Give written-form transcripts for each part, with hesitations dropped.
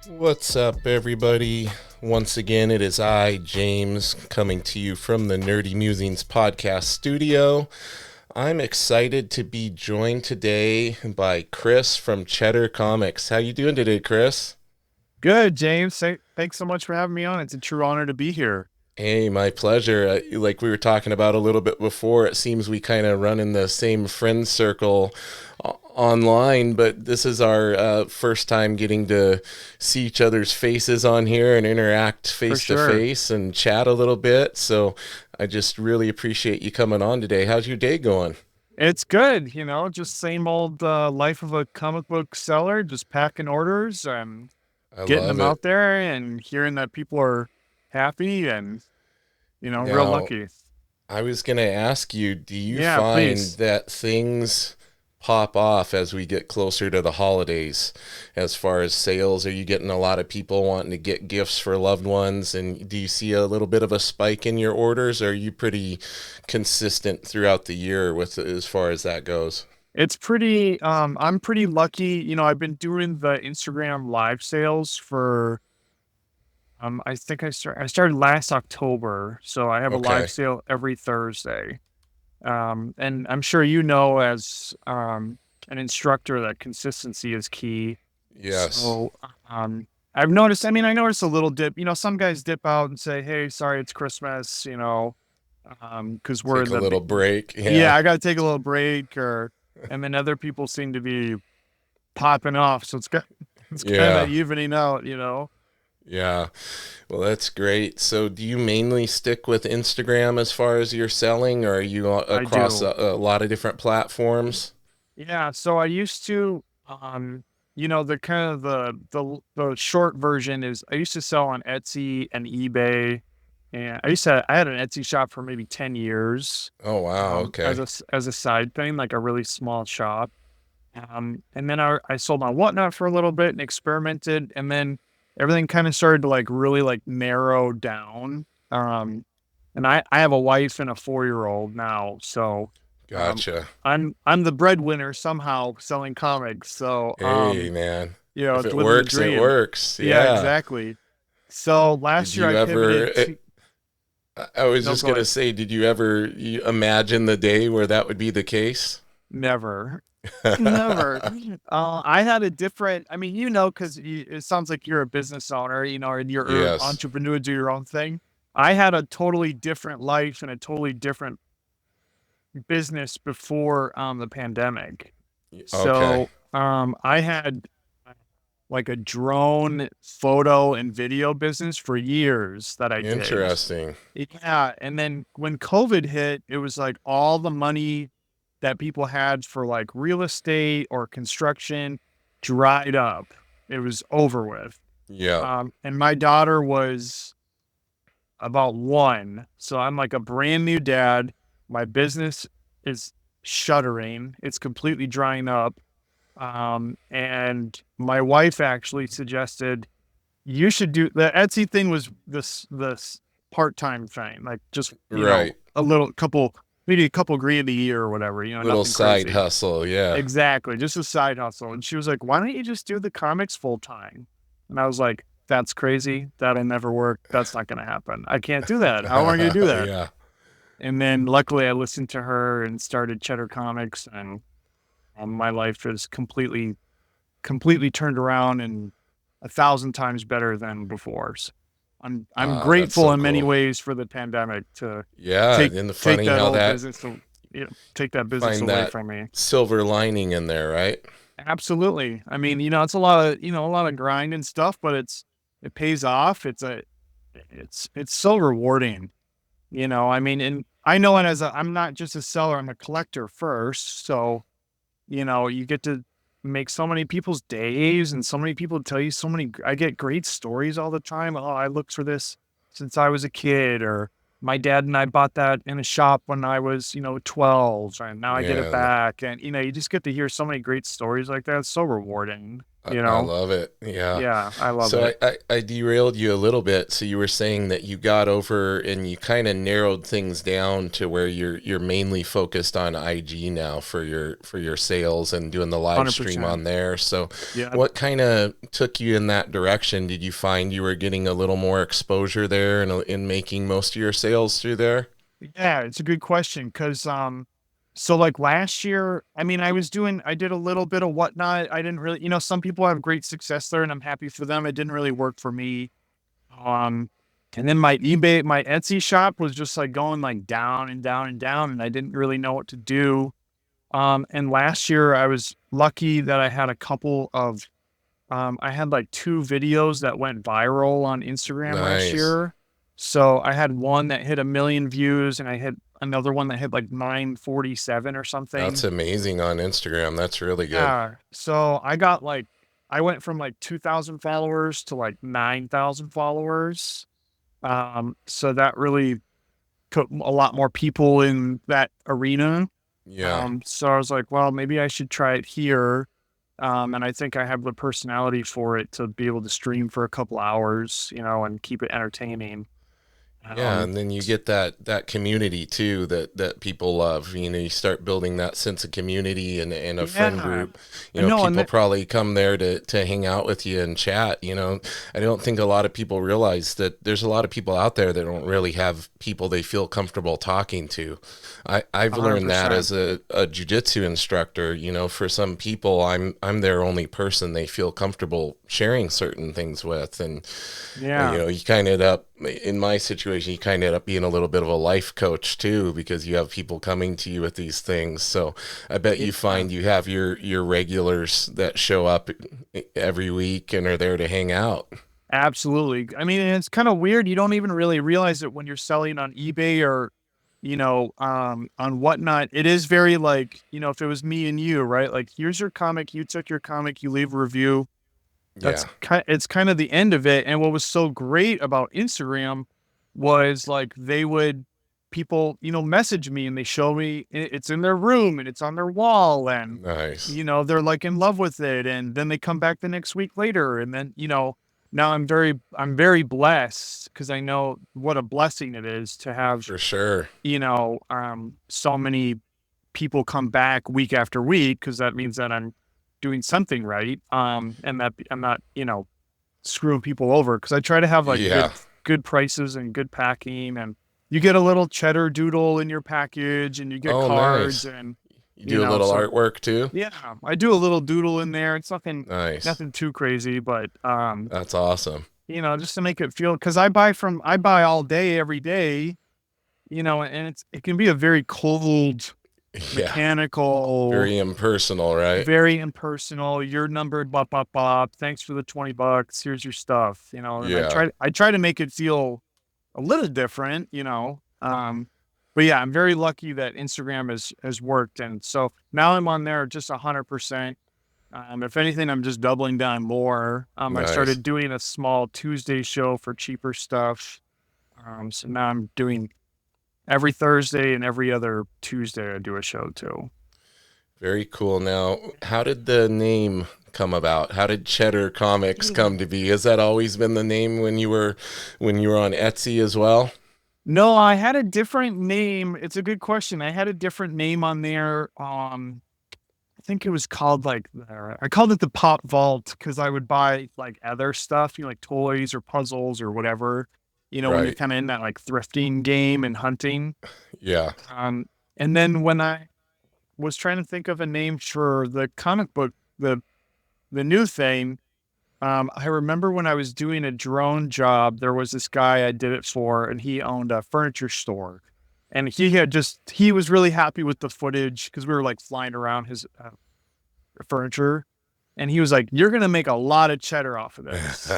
What's up, everybody? Once again, it is I, James, coming to you from the Nerdy Mewzings podcast studio. I'm excited to be joined today by Chris from Cheddar Comics. How you doing today, Chris? Good, James. Thanks so much for having me on. It's a true honor to be here. Hey, my pleasure. Like we were talking about a little bit before, it seems we kind of run in the same friend circle online, but this is our first time getting to see each other's faces on here and interact face to face and chat a little bit. So I just really appreciate you coming on today. How's your day going? It's good, just same old life of a comic book seller, just packing orders and I getting love them it. out there and hearing that people are happy and, real Now, lucky. I was going to ask you, do you Yeah, find please. that things pop off as we get closer to the holidays as far as sales? Are you getting a lot of people wanting to get gifts for loved ones? And do you see a little bit of a spike in your orders? Or are you pretty consistent throughout the year with as far as that goes? It's pretty, I'm pretty lucky. I've been doing the Instagram live sales for, I think I started last October. So I have a live Okay. sale every Thursday. And I'm sure as an instructor that consistency is key. Yes. So I've noticed, I noticed a little dip. Some guys dip out and say, "Hey, sorry, it's Christmas," because we're Take in a little the break. yeah, Yeah. I got to take a little break, and then other people seem to be popping off. So it's kind of Yeah. evening out. Yeah. Well, that's great. So, do you mainly stick with Instagram as far as your selling, or are you I across do. a lot of different platforms? Yeah, so I used to, the kind of the short version is I used to sell on Etsy and eBay, and I had an Etsy shop for maybe 10 years, Oh, wow. as Okay. as a side thing, like a really small shop. And then I sold on Whatnot for a little bit and experimented, and then everything kind of started to like really like narrow down. Um, and I have a wife and a 4-year-old now, so um, Gotcha. I'm the breadwinner somehow selling comics. So Hey, man. If it's it living the works, it dream. works. Yeah, Yeah. exactly. So Did last year you I ever, pivoted to I was no, just go going to ahead. say, did you ever imagine the day where that would be the case? Never. Never. I had a different, because it sounds like you're a business owner, and you're an Yes. entrepreneur, do your own thing. I had a totally different life and a totally different business before the pandemic. Okay. So I had like a drone photo and video business for years that I did. Interesting. Yeah. And then when COVID hit, it was like all the money that people had for like real estate or construction dried up. It was over with. Yeah. And my daughter was about one. So I'm like a brand new dad. My business is shuttering, it's completely drying up. And my wife actually suggested you should do the Etsy thing was this part-time thing, like just, Right. a little couple, maybe a couple grand a year or whatever, Little nothing side crazy. hustle. Yeah. Exactly. Just a side hustle. And she was like, why don't you just do the comics full time? And I was like, that's crazy. That'll never work. That's not going to happen. I can't do that. How am I going to do that? Yeah. And then luckily I listened to her and started Cheddar Comics, and my life is completely turned around and 1,000 times better than before. So I'm Ah, that's grateful so in many cool. ways for the pandemic to Yeah. take And the take funny that how old that business to take that business find away that from me. silver lining in there, right? Absolutely. It's a lot of a lot of grind and stuff, but it pays off. It's so rewarding. And I know it I'm not just a seller, I'm a collector first. So, you get to make so many people's days, and so many people tell you so many. I get great stories all the time. Oh, I looked for this since I was a kid, or my dad and I bought that in a shop when I was, 12, and now I get it Yeah, back. And you just get to hear so many great stories like that. It's so rewarding, I love it. Yeah. Yeah, I love So it. I derailed you a little bit. So you were saying that you got over and you kind of narrowed things down to where you're mainly focused on IG now for your sales and doing the live stream 100%. on there. So Yeah. what kind of took you in that direction? Did you find you were getting a little more exposure there and in making most of your sales through there? Yeah, it's a good question because so like last year, I mean, I did a little bit of Whatnot. I didn't really, some people have great success there and I'm happy for them. It didn't really work for me. Um, and then my Etsy shop was just like going like down and down and down, and I didn't really know what to do. And last year I was lucky that I had a couple of I had like 2 videos that went viral on Instagram last Nice. year. So I had one that hit 1,000,000 views and I had another one that hit like 947 or That's something. amazing on Instagram. That's really good. Yeah. So I went from like 2,000 followers to like 9,000 followers. So that really put a lot more people in that arena. Yeah. So I was like, well, maybe I should try it here. And I think I have the personality for it to be able to stream for a couple hours, and keep it entertaining. Yeah, Um, and then you get that community too that people love. You know, you start building that sense of community and a friend yeah, group. I You know, know, and people probably come there to hang out with you and chat. You know, I don't think a lot of people realize that there's a lot of people out there that don't really have people they feel comfortable talking to. I've learned that 100%. as a jujitsu instructor. You know, for some people, I'm their only person they feel comfortable sharing certain things with, and you Yeah, know, you kind of end up in my situation, you kind of end up being a little bit of a life coach too, because you have people coming to you with these things. So I bet you yeah, find you have your regulars that show up every week and are there to hang out. absolutely. I mean, and it's kind of weird. You don't even really realize it when you're selling on eBay or, on Whatnot. It is very like, if it was me and you, right? Like, here's your comic. You took your comic. You leave a review. Yeah, It's kind of the end of it, and what was so great about Instagram was, like, people, message me and they show me it's in their room and it's on their wall and, nice, they're, like, in love with it, and then they come back the next week later, and then, now I'm very blessed because I know what a blessing it is to have, for sure. so many people come back week after week because that means that I'm doing something right, and that I'm not, screwing people over because I try to have like Yeah. good prices and good packing, and you get a little cheddar doodle in your package, and you get Oh, cards, nice. and You do a little so artwork too. yeah, I do a little doodle in there. It's Nice. nothing too crazy, but That's awesome. just to make it feel because I buy all day every day, and it can be a very cold, Yeah. mechanical, Very impersonal, right? very impersonal. You're numbered, bop, bop, bop. Thanks for the $20. Here's your stuff, and Yeah. I try to make it feel a little different, but yeah, I'm very lucky that Instagram has worked. And so now I'm on there just 100%. If anything, I'm just doubling down more. I Nice. started doing a small Tuesday show for cheaper stuff. So now I'm doing every Thursday and every other Tuesday I do a show too. Very cool. Now, how did the name come about? How did Cheddar Comics come to be? Has that always been the name when you were on Etsy as well? No, I had a different name. It's a good question. I had a different name on there. I think it was called I called it the Pop Vault because I would buy like other stuff, like toys or puzzles or whatever, when you're Right. kind of in that like thrifting game and hunting. Yeah. Um, and then when I was trying to think of a name for the comic book, the new thing, I remember when I was doing a drone job, there was this guy I did it for, and he owned a furniture store. And he was really happy with the footage because we were like flying around his furniture. And he was like, "You're going to make a lot of cheddar off of this."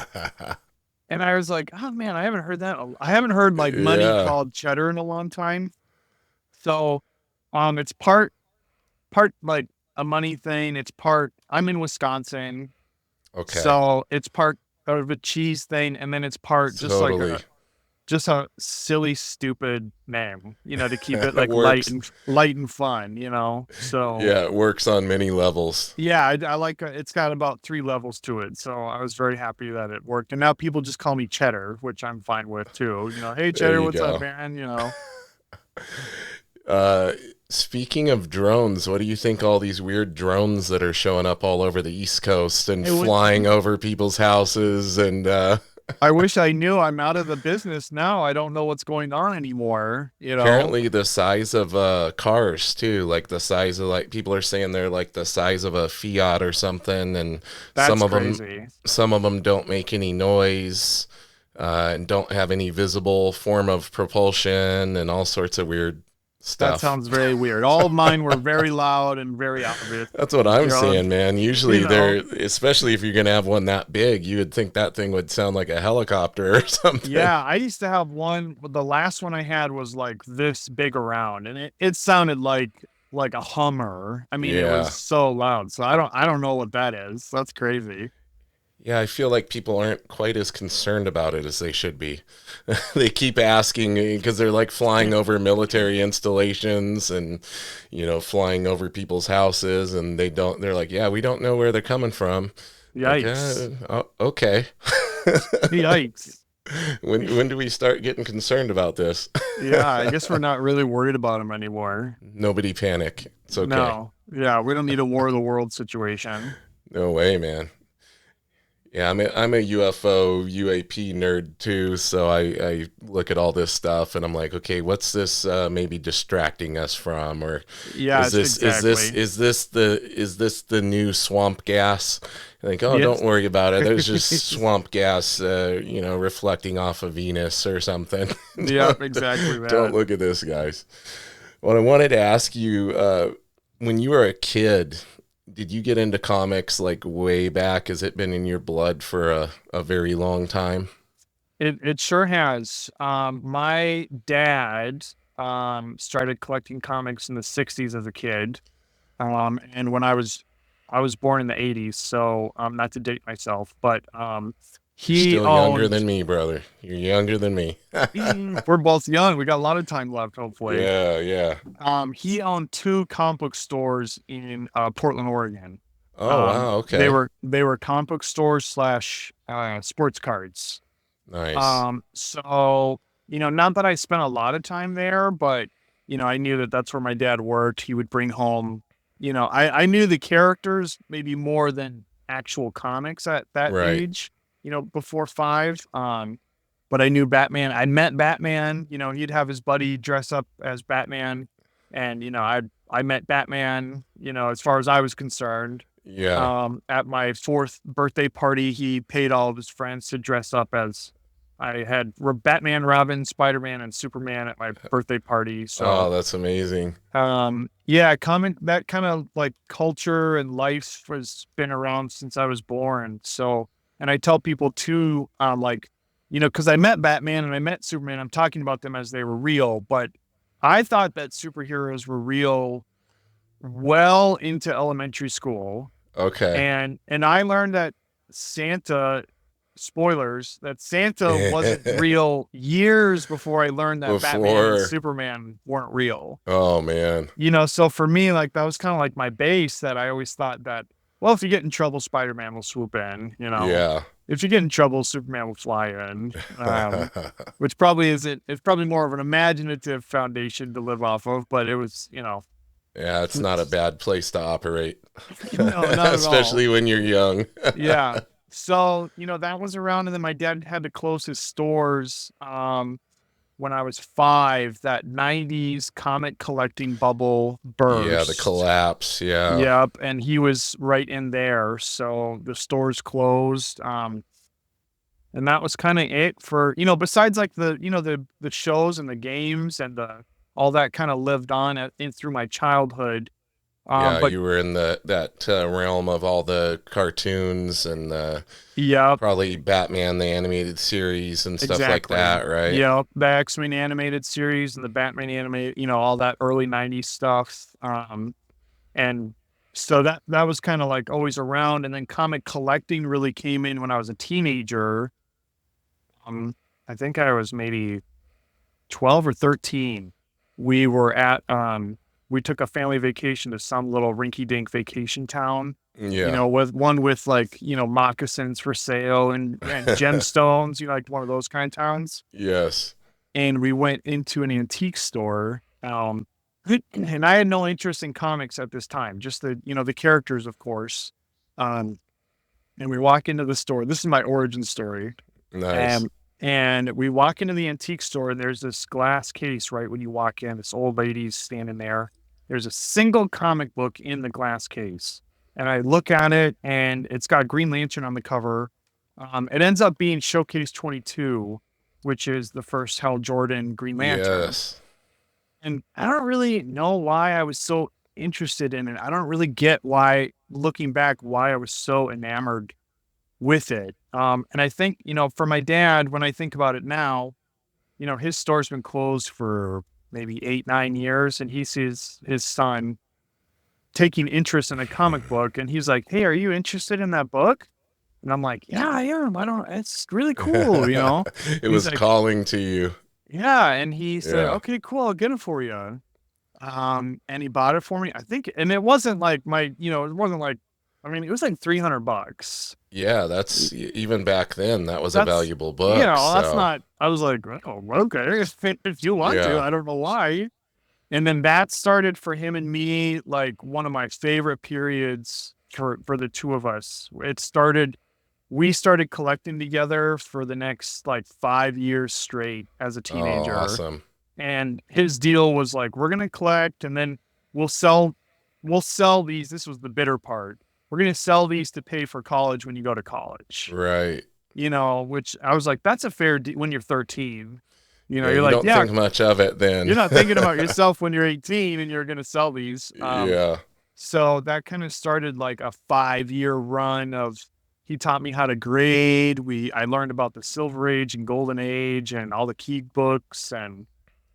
And I was like, "Oh man, I haven't heard that. I haven't heard like money Yeah. called cheddar in a long time." So, it's part like a money thing. It's part, I'm in Wisconsin, Okay. so it's part of a cheese thing, and then it's part just like Totally. a silly, stupid name, to keep it It like works. light and fun, So Yeah, it works on many levels. yeah, I like it's got about 3 levels to it. So I was very happy that it worked. And now people just call me Cheddar, which I'm fine with too. Hey There Cheddar, you what's up, go. man? Uh, Speaking of drones, what do you think all these weird drones that are showing up all over the East Coast and It would flying over people's houses and I wish I knew. I'm out of the business now. I don't know what's going on anymore. apparently the size of cars too, like the size of like people are saying they're like the size of a Fiat or something, and some That's of them crazy. some of them don't make any noise and don't have any visible form of propulsion and all sorts of weird That stuff. sounds very weird. All of mine were very loud and very obvious. That's what I'm You know, saying, man. you Usually know. they're, especially if you're going to have one that big, you would think that thing would sound like a helicopter or something. Yeah, I used to have one. The last one I had was like this big around, and it sounded like a Hummer. I mean, it was Yeah. so loud. So I don't know what that is. That's crazy. Yeah, I feel like people aren't quite as concerned about it as they should be. They keep asking because they're like flying over military installations and, flying over people's houses, and they're like, yeah, we don't know where they're coming from. Like, Yikes! oh, okay. Yikes! When do we start getting concerned about this? Yeah, I guess we're not really worried about them anymore. Nobody panic. It's okay. No, yeah, we don't need a war of the world situation. No way, man. Yeah, I'm a UFO UAP nerd too, so I look at all this stuff and I'm like, okay, what's this maybe distracting us from, or is Yes, this is this exactly. is this the is this the new swamp gas? Like, oh, don't Yes. worry about it. There's just swamp gas, reflecting off of Venus or something. Yep, exactly Don't that. look at this, guys. Well, I wanted to ask you, when you were a kid, did you get into comics like way back? Has it been in your blood for a very long time? It sure has. My dad started collecting comics in the '60s as a kid. And when I was born in the '80s, so not to date myself, but You're he still younger owned than me, brother. You're younger than me. we're both young. We got a lot of time left, hopefully. Yeah, yeah. He owned two comic book stores in Portland, Oregon. Oh, wow. They Okay. were comic book stores slash sports cards. Nice. So, not that I spent a lot of time there, but, I knew that that's where my dad worked. He would bring home, I knew the characters maybe more than actual comics at that Right. age, before 5. But I knew Batman. I met Batman, he'd have his buddy dress up as Batman. And, I met Batman, as far as I was concerned. Yeah. At my 4th birthday party, he paid all of his friends to dress up as I had Batman, Robin, Spider-Man, and Superman at my birthday party. Oh, So, that's amazing. yeah, comic that kind of like culture and life has been around since I was born. So, and I tell people too, like, because I met Batman and I met Superman. I'm talking about them as they were real, but I thought that superheroes were real well into elementary school. Okay. And I learned that Santa spoilers, that Santa wasn't real years before I learned that Batman and Before, Superman weren't real. oh man. So for me, like, that was kinda like my base that I always thought that, well, if you get in trouble, Spider-Man will swoop in. Yeah. If you get in trouble, Superman will fly in, which probably isn't it's probably more of an imaginative foundation to live off of, but it was, Yeah, it's not a bad place to operate, no, not at all. especially when you're young. Yeah. So, that was around, and then my dad had to close his stores, when I was 5. That '90s comic collecting bubble Yeah, the burst. collapse. Yeah. Yep, and he was right in there, so the stores closed, and that was kinda it for besides, like, the shows and the games and the all that kinda lived on in through my childhood, Yeah, but you were in that realm of all the cartoons and yep. probably Batman the animated series and stuff like Exactly. that, right? Yep, the X-Men animated series and the Batman animated, all that early '90s stuff, and So that was kind of like always around. And then comic collecting really came in when I was a teenager. Um, I think I was maybe 12 or 13. We were at we took a family vacation to some little rinky dink vacation town, Yeah. with like, moccasins for sale and gemstones, like one of those kind of towns. Yes. And we went into an antique store. And I had no interest in comics at this time, just the characters, of course. Um, and we walk into the store. This is my origin story. Nice. And and we walk into the antique store, and there's this glass case right when you walk in. This old lady's standing there. There's a single comic book in the glass case. And I look at it, and it's got Green Lantern on the cover. It ends up being Showcase 22, which is the first Hal Jordan Green Lantern. Yes. And I don't really know why I was so interested in it. I don't really get why, looking back, why I was so enamored with it. And I think, for my dad, when I think about it now, his store's been closed for maybe 8, 9 years, and he sees his son taking interest in a comic book, and he's like, "Hey, are you interested in that book?" And I'm like, "Yeah, I am. I don't, it's really cool." It He's was like, calling to you. "Yeah." And he said, Yeah. "Okay, cool. I'll get it for you." And he bought it for me. I think, and it wasn't like it wasn't like, I mean, it was like $300. Yeah, that's even back then, that was a That's, valuable book. that's So, not, I was like, "Oh, okay, if you want to, yeah. I don't know why." And then that started for him and me, like one of my favorite periods for the two of us. We started collecting together for the next like 5 years straight as a Oh, teenager. awesome. And his deal was like, we're gonna collect, and then we'll sell we'll sell these. This was the bitter part. We're gonna sell these to pay for college when you go to college. Right. Which I was like, that's a fair deal when you're 13. Yeah, You're you like, don't yeah, think much of it you're then. not thinking about yourself when you're 18 and you're gonna sell these. Yeah. So that kind of started like a 5-year run of, he taught me how to grade. I learned about the Silver Age and Golden Age and all the key books, and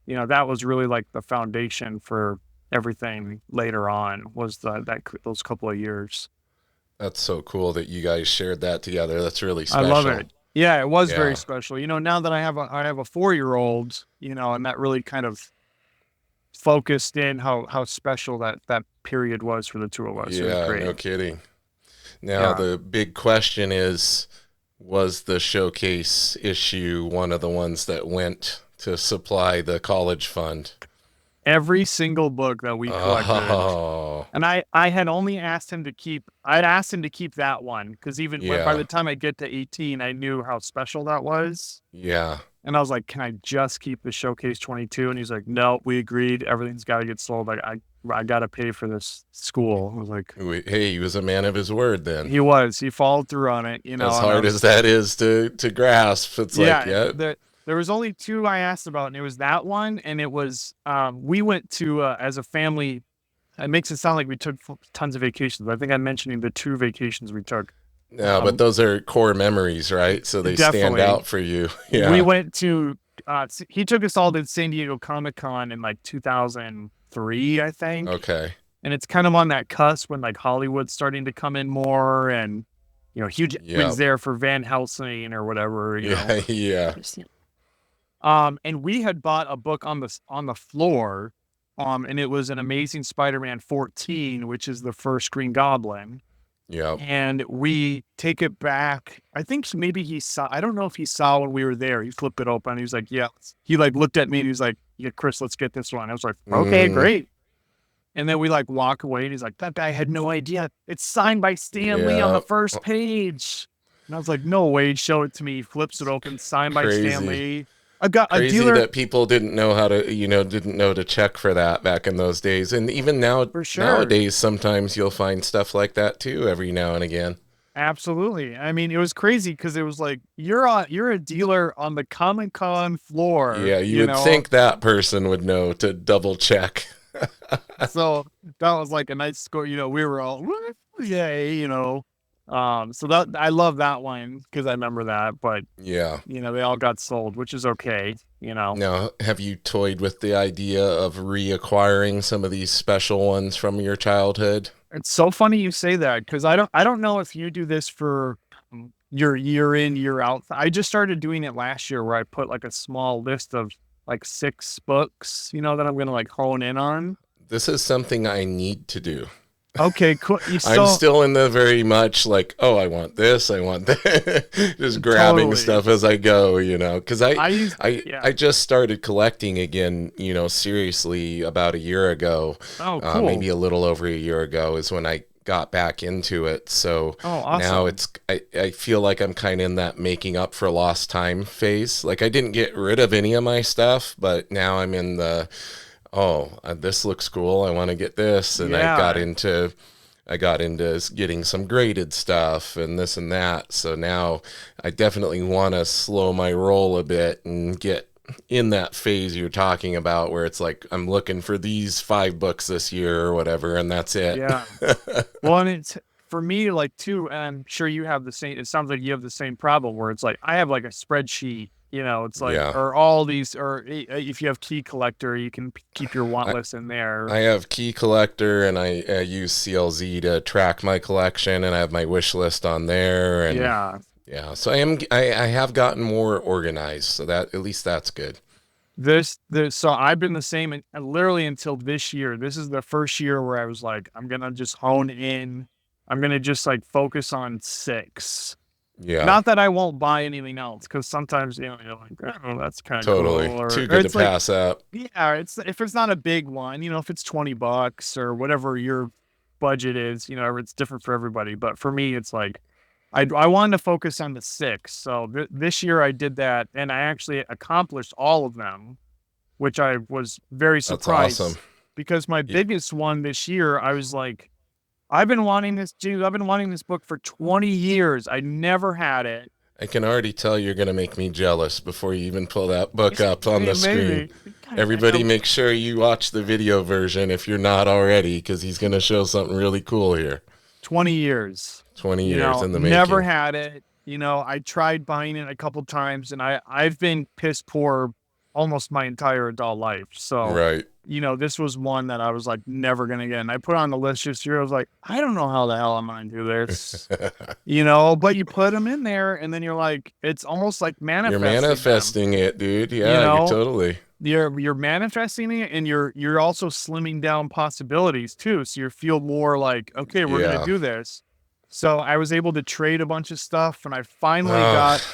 that was really like the foundation for everything later on, was those couple of years. That's so cool that you guys shared that together. That's really I love special. it. Yeah, it was very Yeah. special. Now that I have a 4-year-old, and that really kind of focused in how special that period was for the two of us. It was Yeah, great. no kidding. Now, Yeah. the big question is, was the showcase issue one of the ones that went to supply the college fund? Every single book that we collected. Oh, And I had only asked him to I'd asked him to keep that one, because even by yeah. the time I get to 18, I knew how special that was. Yeah. And I was like, "Can I just keep the Showcase 22?" And he's like, "No, we agreed. Everything's got to get sold. Like, I got to pay for this school." I was like, Hey, he was a man of his word then. he followed through on it, As and I hard was, as that is to grasp, it's like, yeah, yeah, there was only two I asked about, and it was that one. And it was, we went to, as a family, it makes it sound like we took tons of vacations, but I think I'm mentioning the 2 vacations we took. no, but Um, those are core memories, right? So they stand Definitely. out for you. We Yeah. went to, he took us all to San Diego Comic-Con in like 2003, I think. Okay. And it's kind of on that cusp when like Hollywood's starting to come in more, and Hugh Yeah. Jackman's there for Van Helsing or whatever. Yeah. Yeah. And we had bought a book on the floor, and it was an Amazing Spider-Man 14, which is the first Green Goblin. Yeah. And we take it back. I think maybe he saw, I don't know if he saw when we were there. He flipped it open. He was like, "Yeah." He like looked at me and he was like, "Yeah, Chris, let's get this one." I was like, "Okay, Hmm. great." And then we like walk away, and he's like, "That guy had no idea. It's signed by Stan Lee on Yeah. the first page." And I was like, "No way, show it to me." He flips it open, signed by Stan Crazy. Lee. I've got a Crazy dealer that people didn't know how to, didn't know to check for that back in those days. And even now, for sure. nowadays, sometimes you'll find stuff like that too, every now and again. Absolutely. I mean, it was crazy because it was like, you're a dealer on the Comic-Con floor, Yeah, you would think that person would know to double check. So that was like a nice score. We were all, "Woo, yay, So that I love that one because I remember that, but Yeah. they all got sold, which is okay. Now, have you toyed with the idea of reacquiring some of these special ones from your childhood? It's so funny you say that because I don't know if you do this for your year in, year out. I just started doing it last year where I put like a small list of like 6 books, that I'm gonna like hone in on. This is something I need to do. Okay, cool. You I'm so still in the very much like, oh, I want this, I want that, just grabbing totally. stuff as I go, because I, I used I, yeah. I just started collecting again, seriously about a year ago, Oh, cool. maybe a little over a year ago is when I got back into it. So Oh, now awesome. I feel like I'm kind of in that making up for lost time phase. Like I didn't get rid of any of my stuff, but now I'm in the, oh, this looks cool. I want to get this. And Yeah. I got into getting some graded stuff and this and that. So now I definitely want to slow my roll a bit and get in that phase you're talking about where it's like I'm looking for these 5 books this year or whatever, and that's it. Yeah. Well, and it's for me, like too, and I'm sure you have the same. It sounds like you have the same problem where it's like I have like a spreadsheet. It's like Yeah. or all these, or if you have Key Collector, you can keep your want I, list in there. I have Key Collector and I use CLZ to track my collection and I have my wish list on there and Yeah. yeah, so I have gotten more organized, so that at least that's good. So I've been the same and literally until this year. This is the first year where I was like, I'm gonna just hone in. I'm gonna just like focus on 6. Yeah, Not that I won't buy anything else, because sometimes you're like, oh, that's kind of cool, totally. or, Too or good to it's like, pass up. yeah, it's if it's not a big one, if it's $20 or whatever your budget is, it's different for everybody. But for me, it's like I wanted to focus on the 6. So this year I did that, and I actually accomplished all of them, which I was very That's awesome. surprised because my biggest one this year, I was like, I've been wanting this book for 20 years. I never had it. I can already tell you're going to make me jealous before you even pull that book up on the screen. Maybe. God, I Everybody know make sure you watch the video version if you're not already, because he's going to show something really cool here. 20 years. 20 years in the Never making. had it. I tried buying it a couple times and I've been piss poor almost my entire adult life. So, Right. this was one that I was like never gonna get. And I put on the list just here. I was like, I don't know how the hell I'm gonna do this. But you put them in there and then you're like, it's almost like You're manifesting them. manifesting it, dude. You Yeah, you're know, totally. you're manifesting it and you're also slimming down possibilities too. So you feel more like, okay, we're gonna Yeah. do this. So I was able to trade a bunch of stuff and I finally Oh, got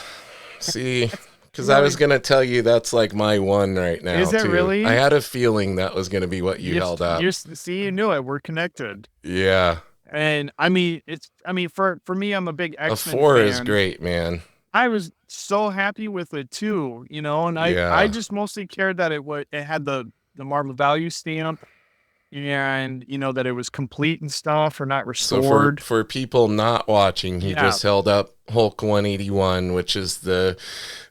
see, because I was really going to tell you that's like my one right now, is it too. I really? had a feeling that was going to be what you held up. See, you knew it. We're connected. Yeah. And I mean for me, I'm a big A X-Men 4 is fan. great, man. I was so happy with it too, and I Yeah. just mostly cared that it had the Marvel value stamp and that it was complete and stuff or not So for restored. for people not watching, he Yeah. just held up Hulk 181, which is the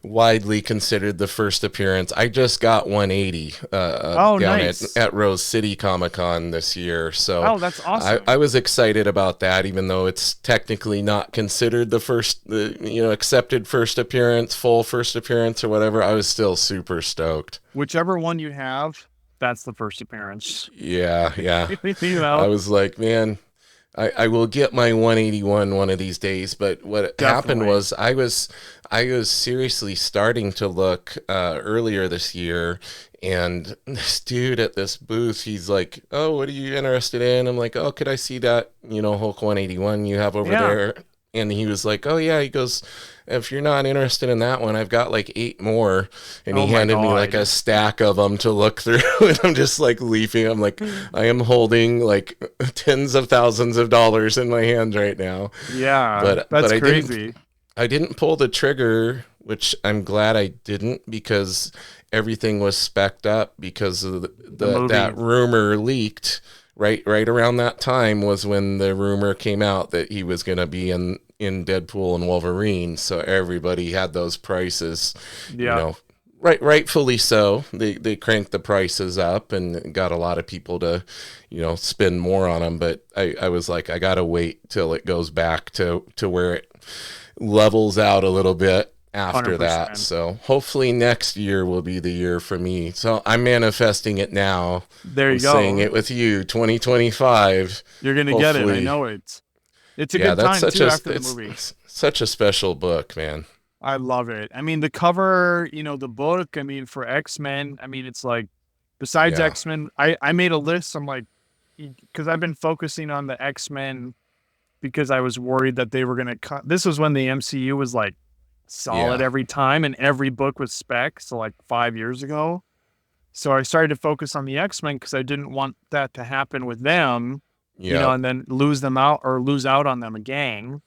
widely considered the first appearance. I just got 180 Oh, down at nice. at Rose City Comic Con this year, so Oh, that's I awesome. was excited about that, even though it's technically not considered the accepted first appearance, full first appearance or whatever. I was still super stoked. Whichever one you have, that's the first appearance. Yeah, yeah. you I know, was like, man, I will get my 181 one of these days. But what happened Definitely. was I was seriously starting to look earlier this year, and this dude at this booth, he's like, "Oh, what are you interested in?" I'm like, "Oh, could I see that Hulk 181 you have over Yeah. there?" And he was like, "Oh yeah," he goes, "If you're not interested in that one, I've got like 8 more." And he Oh my handed me like a God. stack of them to look through, and I'm just like leafing. I'm like, I am holding like tens of thousands of dollars in my hands right now. Yeah, But that's I didn't crazy. I didn't pull the trigger, which I'm glad I didn't because everything was specced up because of The that movie. rumor leaked. Right around that time was when the rumor came out that he was going to be in Deadpool and Wolverine, so everybody had those prices, you Yeah. know, Rightfully so. They cranked the prices up and got a lot of people to, spend more on them. But I was like, I gotta wait till it goes back to where it levels out a little bit after that. 100%. So hopefully next year will be the year for me. So I'm manifesting it now. There I'm you saying go. it with you, 2025. You're gonna get it. I Hopefully, know it. It's a yeah. good That's time such too a after the movie. it's such a special book, man. I love it. I mean, the cover, the book, I mean, for X-Men, I mean, it's like, besides Yeah, X-Men, I made a list. I'm like, because I've been focusing on the X-Men because I was worried that they were going to cut. This was when the MCU was like solid yeah, every time and every book was spec. So like 5 years ago. So I started to focus on the X-Men because I didn't want that to happen with them, yeah, and then lose them out or lose out on them again.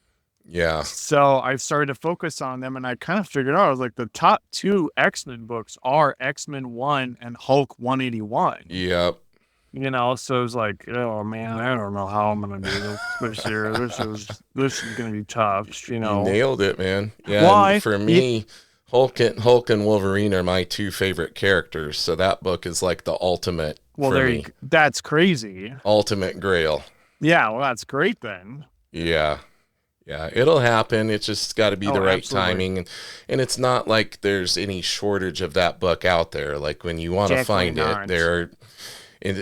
yeah, So I started to focus on them and I kind of figured out I was like the top two X-Men books are X-Men 1 and Hulk 181. yep. So it was like, oh man, I don't know how I'm gonna do this year. This is gonna be tough, You nailed it, man. Yeah, and Why? for me, Hulk and Wolverine are my two favorite characters. So that book is like the ultimate Well, for me. that's crazy. Ultimate Grail. Yeah, well, that's great then. Yeah. Yeah, it'll happen. It's just got to be Oh, the right absolutely. timing, and it's not like there's any shortage of that book out there. Like when you want to Definitely find it, not.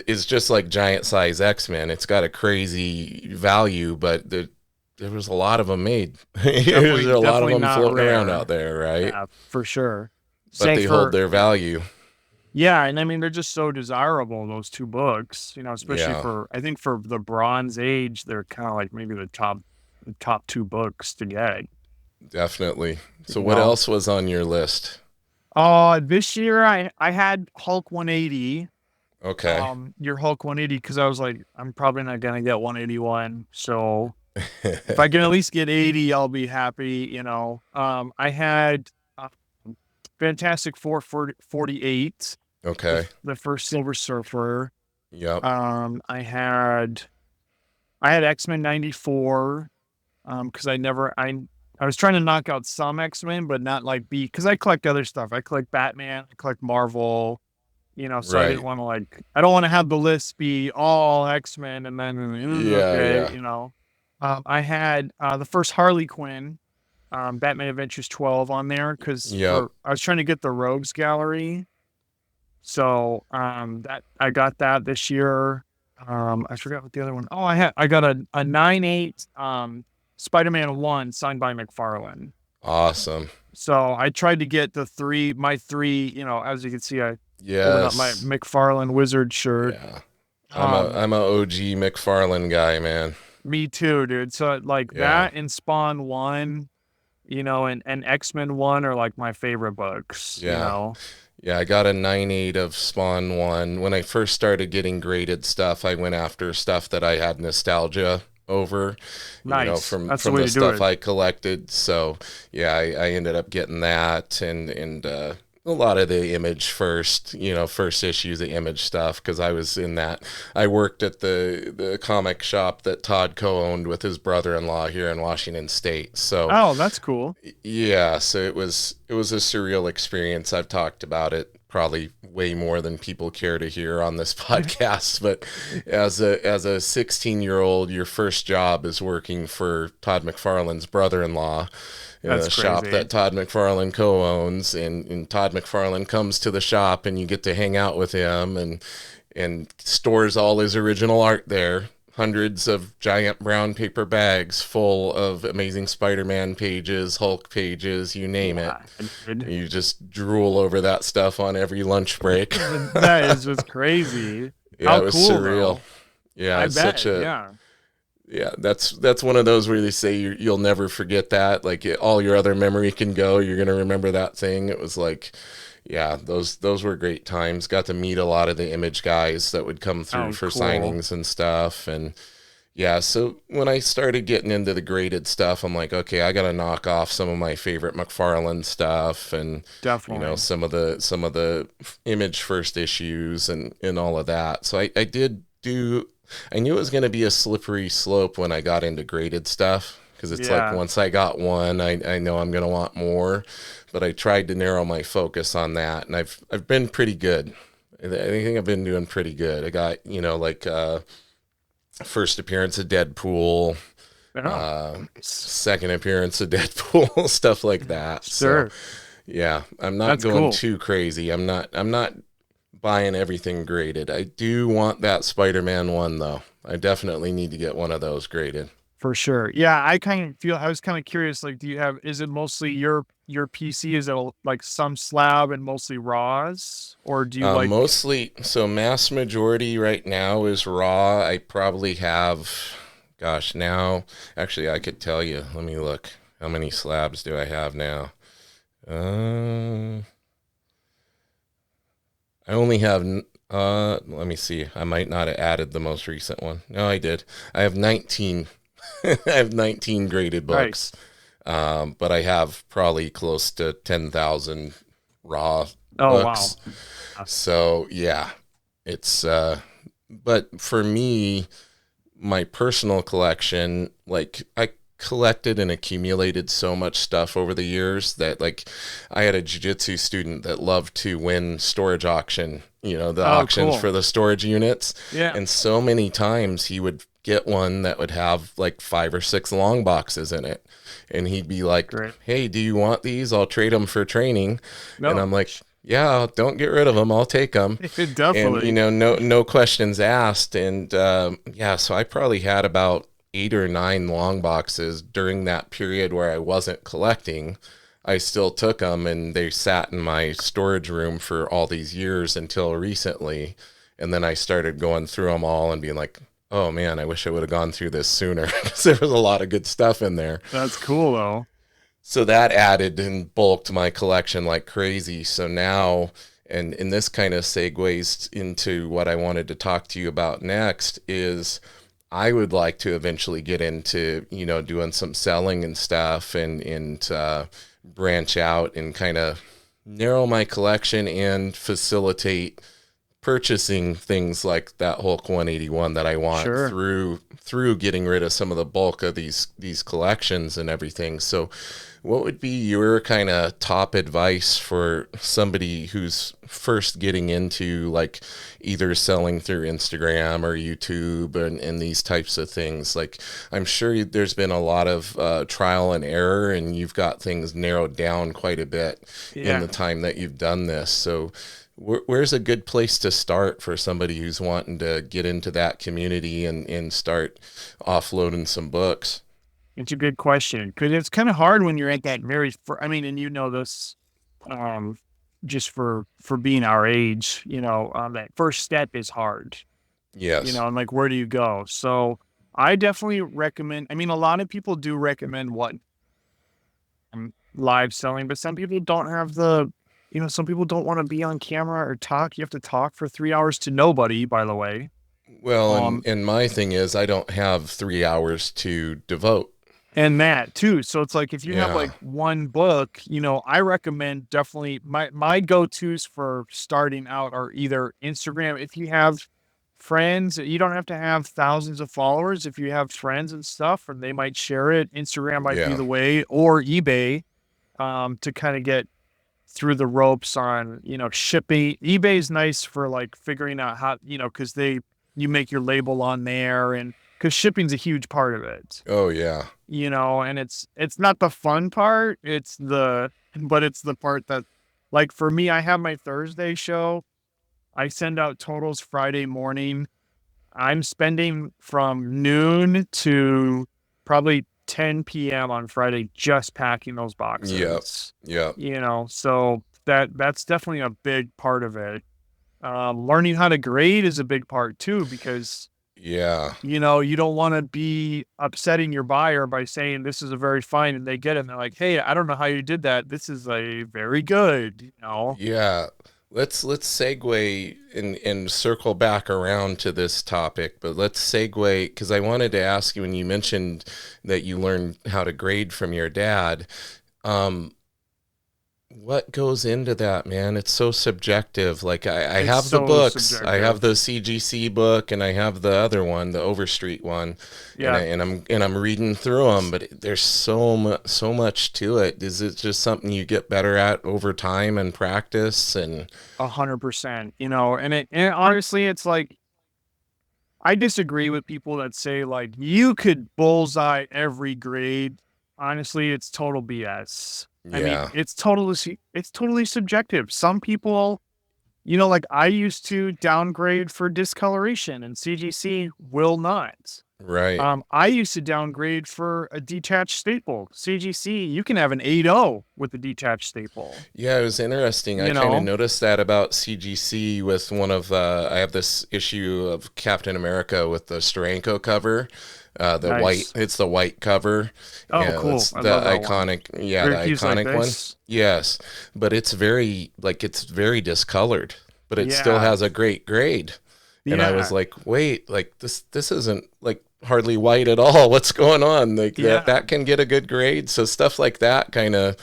it's just like giant size X-Men. It's got a crazy value, but there was a lot of them made. There's a lot of Definitely them not floating around out rare. there, right? Yeah, for sure. But Same they hold for their value. Yeah, and I mean they're just so desirable, those two books, especially Yeah, for I think for the Bronze Age, they're kind of like maybe the top two books to get, definitely. So you what know. else was on your list? This year I had Hulk 180. Okay. Your Hulk 180 because I was like, I'm probably not gonna get 181. So if I can at least get 80, I'll be happy. I had uh, Fantastic Four 48, Okay. the first Silver Surfer. Yep. I had X-Men 94, because I was trying to knock out some X-Men, but not like because I collect other stuff. I collect Batman, I collect Marvel, so I didn't Right. want to I don't want to have the list be all X-Men and then, Yeah, okay, yeah. I had the first Harley Quinn, Batman Adventures 12 on there because Yep. I was trying to get the Rogues Gallery. So, that I got that this year. I forgot what the other one. Oh, I got a 9/8 Spider-Man 1 signed by McFarlane. Awesome. So I tried to get my three, as you can see, I holding up my Yes. McFarlane Wizard shirt. Yeah. Um, I'm a OG McFarlane guy, man. Me too, dude. So like Yeah. that and Spawn 1, and X-Men 1 are like my favorite books. Yeah. Yeah, I got a 9.8 of Spawn 1. When I first started getting graded stuff, I went after stuff that I had nostalgia over, Nice. That's the from way the to do stuff it. I collected. So, yeah, I ended up getting that and a lot of the Image first issues of Image stuff because I was in that. I worked at the comic shop that Todd co-owned with his brother-in-law here in Washington State. So, Oh, that's cool. yeah, so it was a surreal experience. I've talked about it probably way more than people care to hear on this podcast, but as a 16-year-old, your first job is working for Todd McFarlane's brother-in-law in That's a shop crazy. that Todd McFarlane co-owns, and Todd McFarlane comes to the shop and you get to hang out with him and stores all his original art there. Hundreds of giant brown paper bags full of Amazing Spider-Man pages, Hulk pages, you name it. Yeah, dude. You just drool over that stuff on every lunch break. That is just crazy. Yeah, How it was cool surreal. though. Yeah, I it's such bet. a Yeah. yeah. That's one of those where they say you'll never forget that. Like all your other memory can go, you're gonna remember that thing. It was like, yeah, those were great times. Got to meet a lot of the Image guys that would come through Oh, for cool. signings and stuff, and yeah, so when I started getting into the graded stuff, I'm like, okay, I got to knock off some of my favorite McFarlane stuff and Definitely. some of the Image first issues and all of that. So I knew it was going to be a slippery slope when I got into graded stuff because it's like Yeah. once I got one, I know I'm going to want more, but I tried to narrow my focus on that, and I've been pretty good. I think I've been doing pretty good. I got, like first appearance of Deadpool, Oh, second appearance of Deadpool, stuff like that. So sure. yeah, I'm not That's going cool. too crazy. I'm not buying everything graded. I do want that Spider-Man one though. I definitely need to get one of those graded. For sure. Yeah, I was kind of curious, like, is it mostly your PC? Is it like some slab and mostly raws? Or do you like, Mostly, so mass majority right now is raw. I probably have, gosh, now, actually, I could tell you. Let me look. How many slabs do I have now? Uh, I only have, let me see. I might not have added the most recent one. No, I did. I have 19. I have 19 graded books. nice. But I have probably close to 10,000 raw Oh, wow. books. So yeah, it's but for me, my personal collection, like I collected and accumulated so much stuff over the years that like I had a jiu-jitsu student that loved to win storage auction, the Oh, auctions cool. for the storage units. Yeah. And so many times he would get one that would have like 5 or 6 long boxes in it. And he'd be like, Great. "Hey, do you want these? I'll trade them for training." And No, I'm like, "Yeah, don't get rid of them. I'll take them." And definitely. no questions asked. And yeah, so I probably had about 8 or 9 long boxes during that period where I wasn't collecting. I still took them, and they sat in my storage room for all these years until recently. And then I started going through them all and being like, "Oh man, I wish I would have gone through this sooner," because there was a lot of good stuff in there. That's cool though. So that added and bulked my collection like crazy. So now, and this kind of segues into what I wanted to talk to you about next is I would like to eventually get into, doing some selling and stuff and branch out and kind of narrow my collection and facilitate purchasing things like that Hulk 181 that I want Sure. through getting rid of some of the bulk of these collections and everything. So what would be your kind of top advice for somebody who's first getting into like either selling through Instagram or YouTube and these types of things? Like I'm sure there's been a lot of trial and error, and you've got things narrowed down quite a bit in Yeah. the time that you've done this. So where's a good place to start for somebody who's wanting to get into that community and start offloading some books? It's a good question because it's kind of hard when you're at that I mean, and you know this, um, just for being our age, that first step is hard, Yes. and like, where do you go? So I definitely recommend, I mean, a lot of people do recommend live selling, but some people don't have some people don't want to be on camera or talk. You have to talk for 3 hours to nobody, by the way. Well, and Um, and my thing is I don't have 3 hours to devote. And that too. So it's like if you have Yeah. like one book, I recommend definitely my go-tos for starting out are either Instagram. If you have friends, you don't have to have thousands of followers. If you have friends and stuff, and they might share it, Instagram might be Yeah. the way, or eBay, to kind of get through the ropes on, shipping. eBay is nice for like figuring out how, because you make your label on there, and because shipping's a huge part of it, Oh yeah. and it's not the fun part, but it's the part that, like, for me, I have my Thursday show. I send out totals Friday morning. I'm spending from noon to probably 10 p.m. on Friday just packing those Yep. boxes. Yep. So that's definitely a big part of it. Learning how to grade is a big part too, because Yeah. you don't want to be upsetting your buyer by saying this is a very fine, and they get it and they're like, "Hey, I don't know how you did that. This is a very good." Yeah. Let's segue and circle back around to this topic, but let's segue because I wanted to ask you when you mentioned that you learned how to grade from your dad. Um, what goes into that, man? It's so subjective. Like I It's have the so books. I have subjective. the CGC book and I have the other one, the Overstreet one. And Yeah, I'm reading through them, but there's so much to it. Is it just something you get better at over time and practice and 100%. And honestly, it's like I disagree with people that say like you could bullseye every grade. Honestly, it's total BS. I mean, yeah, it's totally subjective. Some people, like I used to downgrade for discoloration and CGC will not. right. I used to downgrade for a detached staple. CGC, you can have an 8.0 with a detached staple, Yeah, it was interesting. I you kind of know? noticed that about CGC with one of I have this issue of Captain America with the Steranko cover. The white, Nice. it's the white cover. Oh, Yeah, cool. that's I the love that one. iconic. Yeah, the Very fused like iconic one. this. Yes, but it's very discolored, but it still Yeah. has a great grade. And I was Yeah. like, wait, like this isn't like hardly white at all. What's going on? Like Yeah. that can get a good grade. So stuff like that kind of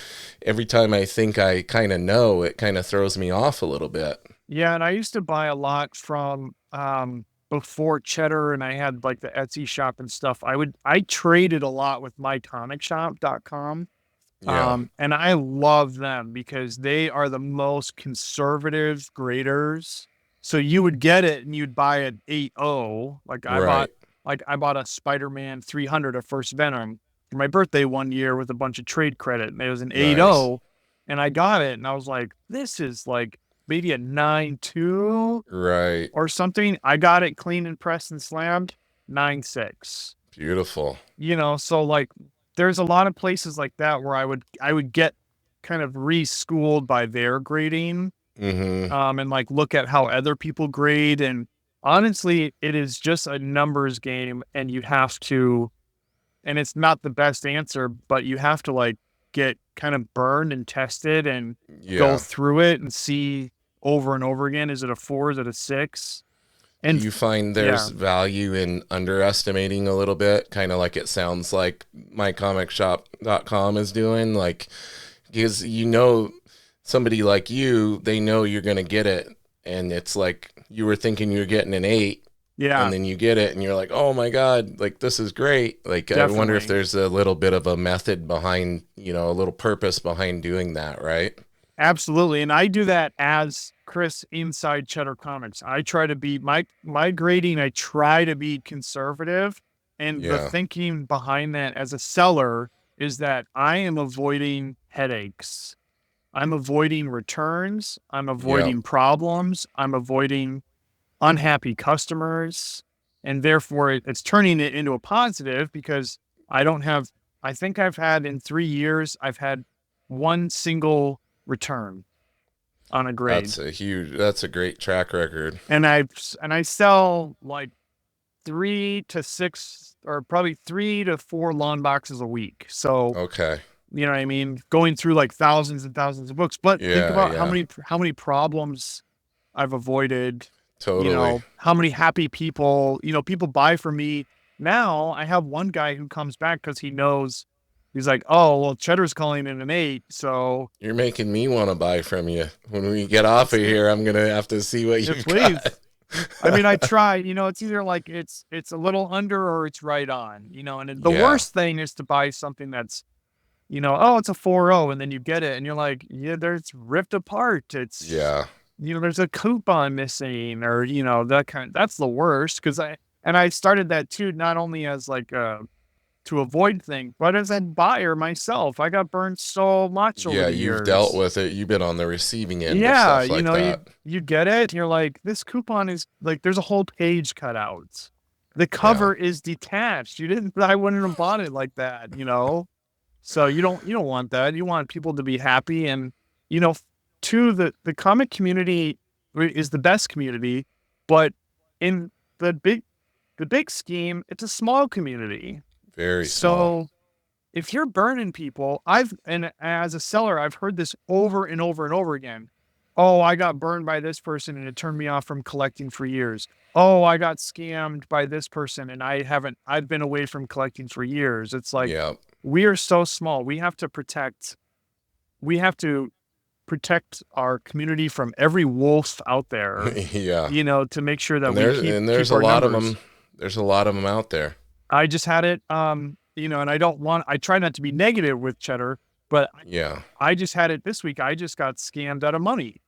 every time I think I kind of know, it kind of throws me off a little bit. Yeah, and I used to buy a lot from, before Cheddar and I had, like, the Etsy shop and stuff. I traded a lot with mycomicshop.com. Yeah. And I love them because they are the most conservative graders. So you would get it and you'd buy an 8.0. Right. Like I bought a Spider-Man 300 of First Venom for my birthday one year with a bunch of trade credit. And it was an Nice. 8.0 and I got it and I was like, this is like maybe a 9.2 Right. or something. I got it clean and pressed and slammed 9.6. Beautiful. So like there's a lot of places like that where I would get kind of reschooled by their grading, Mm-hmm. and like look at how other people grade. And honestly, it is just a numbers game, and and it's not the best answer, but you have to like get kind of burned and tested and go Yeah. through it and see over and over again. Is it a 4? Is it a 6? Do And you find there's yeah, value in underestimating a little bit, kind of like it sounds like mycomicshop.com is doing? Like, because somebody like you, they know you're going to get it. And it's like you were thinking you're getting an 8, and yeah, then you get it, and you're like, oh my God, like this is great. Like, I wonder if definitely. there's a little bit of a method behind, a little purpose behind doing that, right? Absolutely, and I do that as Chris inside Cheddar Comics. I try to be my grading, I try to be conservative, and the Yeah. thinking behind that as a seller is that I am avoiding headaches. I'm avoiding returns, I'm Yep. avoiding problems, I'm avoiding unhappy customers, and therefore it's turning it into a positive because I don't have I think I've had in 3 years, I've had 1 single return on a grade. That's a great track record. And I sell like 3 to 6 or probably 3 to 4 lawn boxes a week. So, Okay. you know what I mean? Going through like thousands and thousands of books, but think Yeah. about how Yeah. many problems I've avoided, Totally. how many happy people, people buy from me. Now I have one guy who comes back because he knows he's like, oh, well, Cheddar's calling in an 8. So You're making me want to buy from you. When we get off of here, I'm gonna have to see what yeah, you've got. please. I mean, I try, it's either like it's a little under or it's right on, and the Yeah. worst thing is to buy something that's, oh, it's a 4.0 and then you get it and you're like, yeah, there's ripped apart. Yeah. There's a coupon missing or, that's the worst. I started that too, not only as like, to avoid things, but as a buyer myself, I got burned so much over Yeah. the You've dealt years. with it. You've been on the receiving end of Yeah, stuff like that. you get it, and you're like, "This coupon is like there's a whole page cut out. The Yeah. cover is detached. You didn't I wouldn't have bought it like that?" So you don't want that. You want people to be happy and, you know, f the comic community is the best community, but in the big the big scheme, it's a small community. Very small. So if you're burning people, and as a seller, I've heard this over and over and over again. Oh, I got burned by this person and it turned me off from collecting for years. Oh, I got scammed by this person and I've been away from collecting for years. It's like Yeah. we are so small. We have to protect our community from every wolf out there, Yeah. to make sure that And we there's keep and keep there's a our lot of numbers. them. There's a lot of them out there. I just had it, and I try not to be negative with Cheddar, but Yeah. I just had it this week. I just got scammed out of money.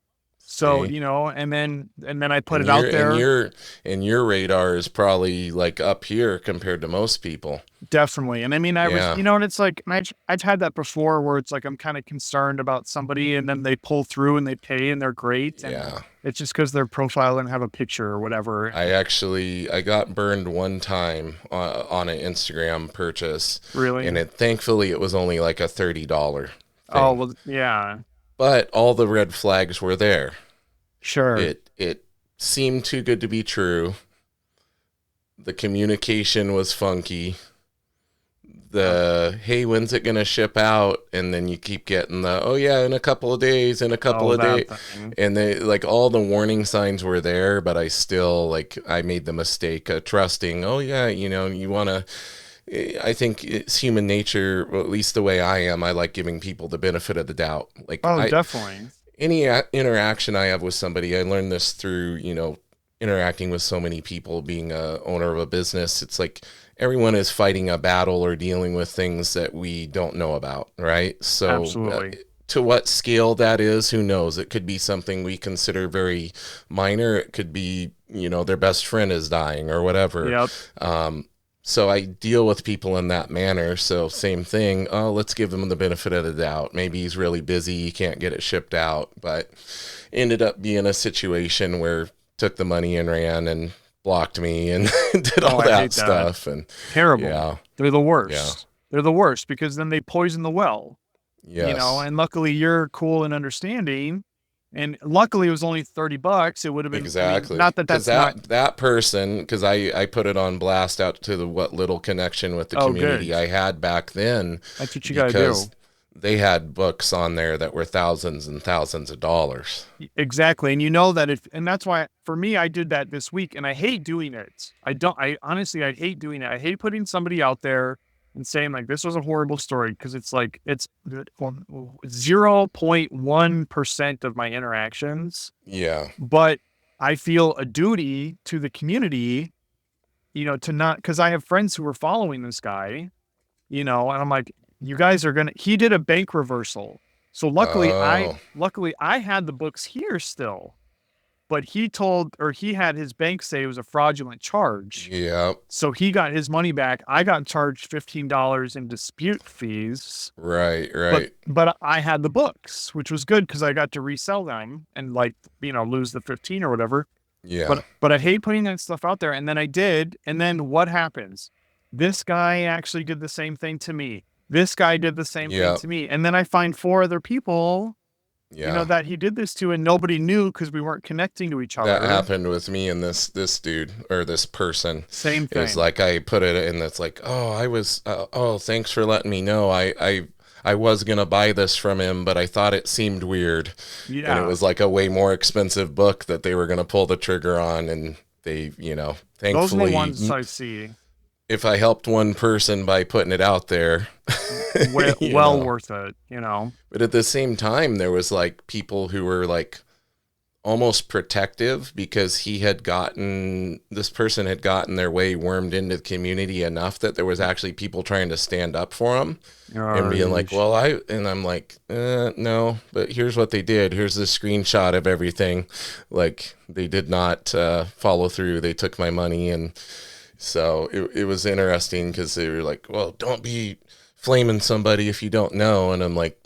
So, See? and then I put And it your out and there. your and your radar is probably like up here compared to most people. Definitely. And I mean, Yeah. and it's like, and I've had that before where it's like, I'm kind of concerned about somebody and then they pull through and they pay and they're great. And Yeah. it's just because their profile didn't have a picture or whatever. I got burned one time on an Instagram purchase, Really? and thankfully it was only like a $30 Oh, thing. well, yeah, But all the red flags were there. sure. It seemed too good to be true. The communication was funky. Uh, The hey, when's it gonna ship out? And then you keep getting the oh yeah, in a couple of days, in a couple oh, of days, that thing. and they like all the warning signs were there, but I still like I made the mistake of trusting. Oh yeah, you want to. I think it's human nature, well, at least the way I am. I like giving people the benefit of the doubt. Like Oh, definitely. any interaction I have with somebody, I learned this through, interacting with so many people, being a owner of a business. It's like everyone is fighting a battle or dealing with things that we don't know about, right? So, Absolutely. to what scale that is, who knows? It could be something we consider very minor. It could be, their best friend is dying or whatever. Yep. So I deal with people in that manner. So same thing. Oh, let's give him the benefit of the doubt. Maybe he's really busy. He can't get it shipped out, but ended up being a situation where took the money and ran and blocked me and did Oh, all I that hate that. stuff. And Terrible. yeah, They're the yeah, worst. They're the worst because then they poison the well. yes, And luckily you're cool and understanding. And luckily it was only $30. It would have been, I mean, exactly. not that Because that's not, that person, because I put it on blast out to the what little connection with the oh, community good. I had back then, That's what you got to because do. they had books on there that were thousands and thousands of dollars. Exactly. And and that's why for me, I did that this week and I hate doing it. I honestly, I hate doing it. I hate putting somebody out there and saying like, this was a horrible story because it's like, it's 0.1% of my interactions, Yeah. but I feel a duty to the community, to not, because I have friends who are following this guy, and I'm like, you guys are he did a bank reversal. So Oh, luckily I had the books here still, but he had his bank say it was a fraudulent charge. yeah. So he got his money back. I got charged $15 in dispute fees, Right, but right. I had the books, which was good because I got to resell them and like, lose the 15 or whatever. Yeah. But I hate putting that stuff out there. And then I did. And then what happens? This guy actually did the same thing to me. This guy did the same thing Yeah. to me. And then I find four other people, Yeah. that he did this to, and nobody knew because we weren't connecting to each That other. happened with me and this dude or this person. Same It was thing. like I put it in. It's like, oh, I was. Oh, thanks for letting me know. I was gonna buy this from him, but I thought it seemed weird, and it Yeah. was like a way more expensive book that they were gonna pull the trigger on, and they, Those are the thankfully, ones I see. if I helped one person by putting it out there, Well, you well know. worth it. But at the same time, there was like people who were like almost protective because this person had gotten their way wormed into the community enough that there was actually people trying to stand up for them and being like, Gosh. well, and I'm like, no, but here's what they did. Here's the screenshot of everything. Like they did not follow through. They took my money. And so it was interesting because they were like, well, don't be flaming somebody if you don't know. And I'm like,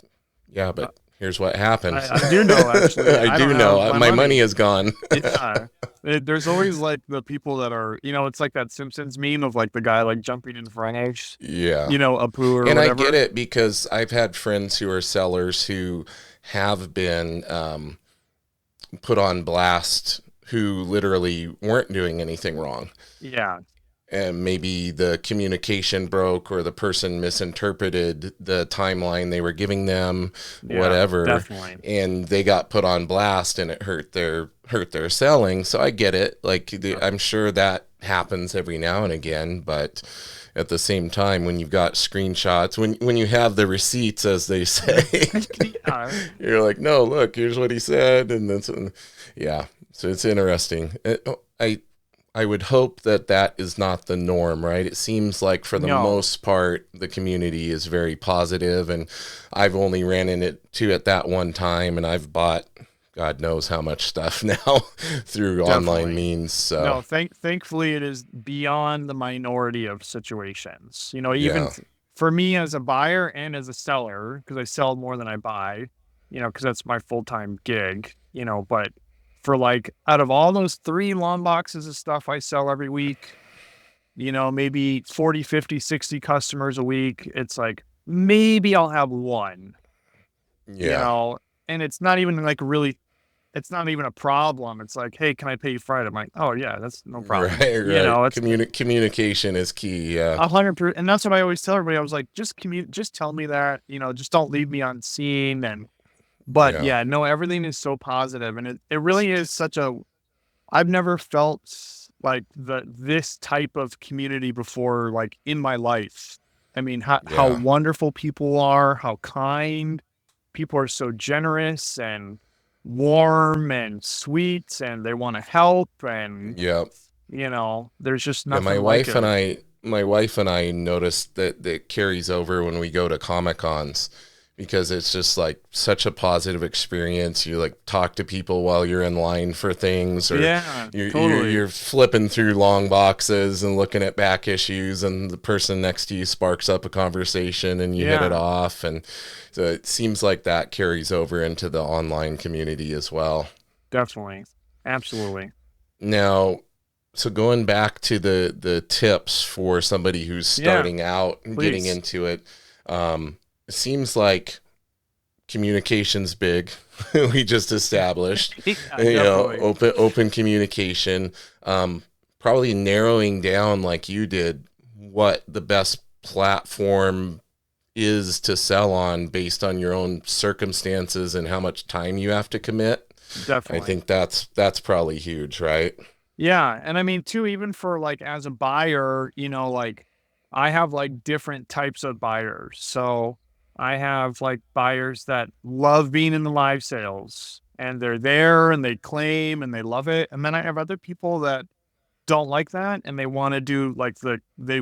yeah, Uh, but here's what happened. I do know actually. I I don't do have know. my My money money. is gone. Yeah. There's always like the people that are, it's like that Simpsons meme of like the guy like jumping in front edge, Yeah. Apu or And I get whatever. it because I've had friends who are sellers who have been put on blast who literally weren't doing anything wrong. Yeah. and maybe the communication broke or the person misinterpreted the timeline they were giving them, Yeah, whatever, definitely. and they got put on blast and it hurt their selling. So I get it. Like I'm sure that happens every now and again, but at the same time, when you've got screenshots, when you have the receipts, as they say, Yeah. you're like, no, look, here's what he said, and then yeah. So it's interesting. I would hope that that is not the norm, right? It seems like for the No, most part, the community is very positive, and I've only ran into it that one time, and I've bought God knows how much stuff now through online definitely. means. So No, thankfully it is beyond the minority of situations. Even yeah, for me as a buyer and as a seller, because I sell more than I buy, because that's my full-time gig, but for like out of all those 3 long boxes of stuff I sell every week, maybe 40, 50, 60 customers a week, it's like maybe I'll have one, you yeah, know, and it's not even like really it's not even a problem. It's like, "Hey, can I pay you Friday?" I'm like, "Oh, yeah, that's no problem." right, right. It's Communication is key. Yeah, 100%, and that's what I always tell everybody. I was like, just tell me that, just don't leave me on scene." But yeah. yeah, no, everything is so positive, and it really is such a I've never felt like this type of community before, like, in my life. I mean, how Yeah. wonderful people are, how kind. People are so generous and warm and sweet, and they wanna help, and, Yeah. there's just Yeah, nothing like it. my wife and I noticed that that carries over when we go to Comic Cons because it's just like such a positive experience. You like talk to people while you're in line for things, or Yeah, you're totally. you're flipping through long boxes and looking at back issues, and the person next to you sparks up a conversation, and you hit it Yeah, off, and so it seems like that carries over into the online community as well. definitely. Absolutely. Now, so going back to the tips for somebody who's Yeah, starting out and getting please. into it, it seems like communication's big. We just established, Yeah, definitely. open communication. Um, Probably narrowing down like you did what the best platform is to sell on based on your own circumstances and how much time you have to commit. I Definitely. think that's probably huge, right? Yeah, and I mean too, even for like as a buyer, like I have like different types of buyers. So I have like buyers that love being in the live sales and they're there and they claim and they love it. And then I have other people that don't like that and they wanna do like they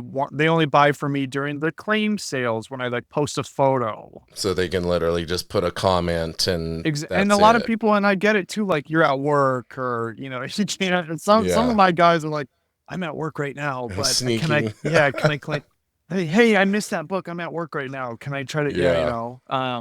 only buy from me during the claim sales when I like post a photo. So they can literally just put a comment and And a that's lot of it. people, and I get it too, like you're at work or, you can't, and some of Yeah. my guys are like, I'm at work right now, but Sneaking. can I click, hey, I missed that book. I'm at work right now. Can I try to, yeah, Yeah.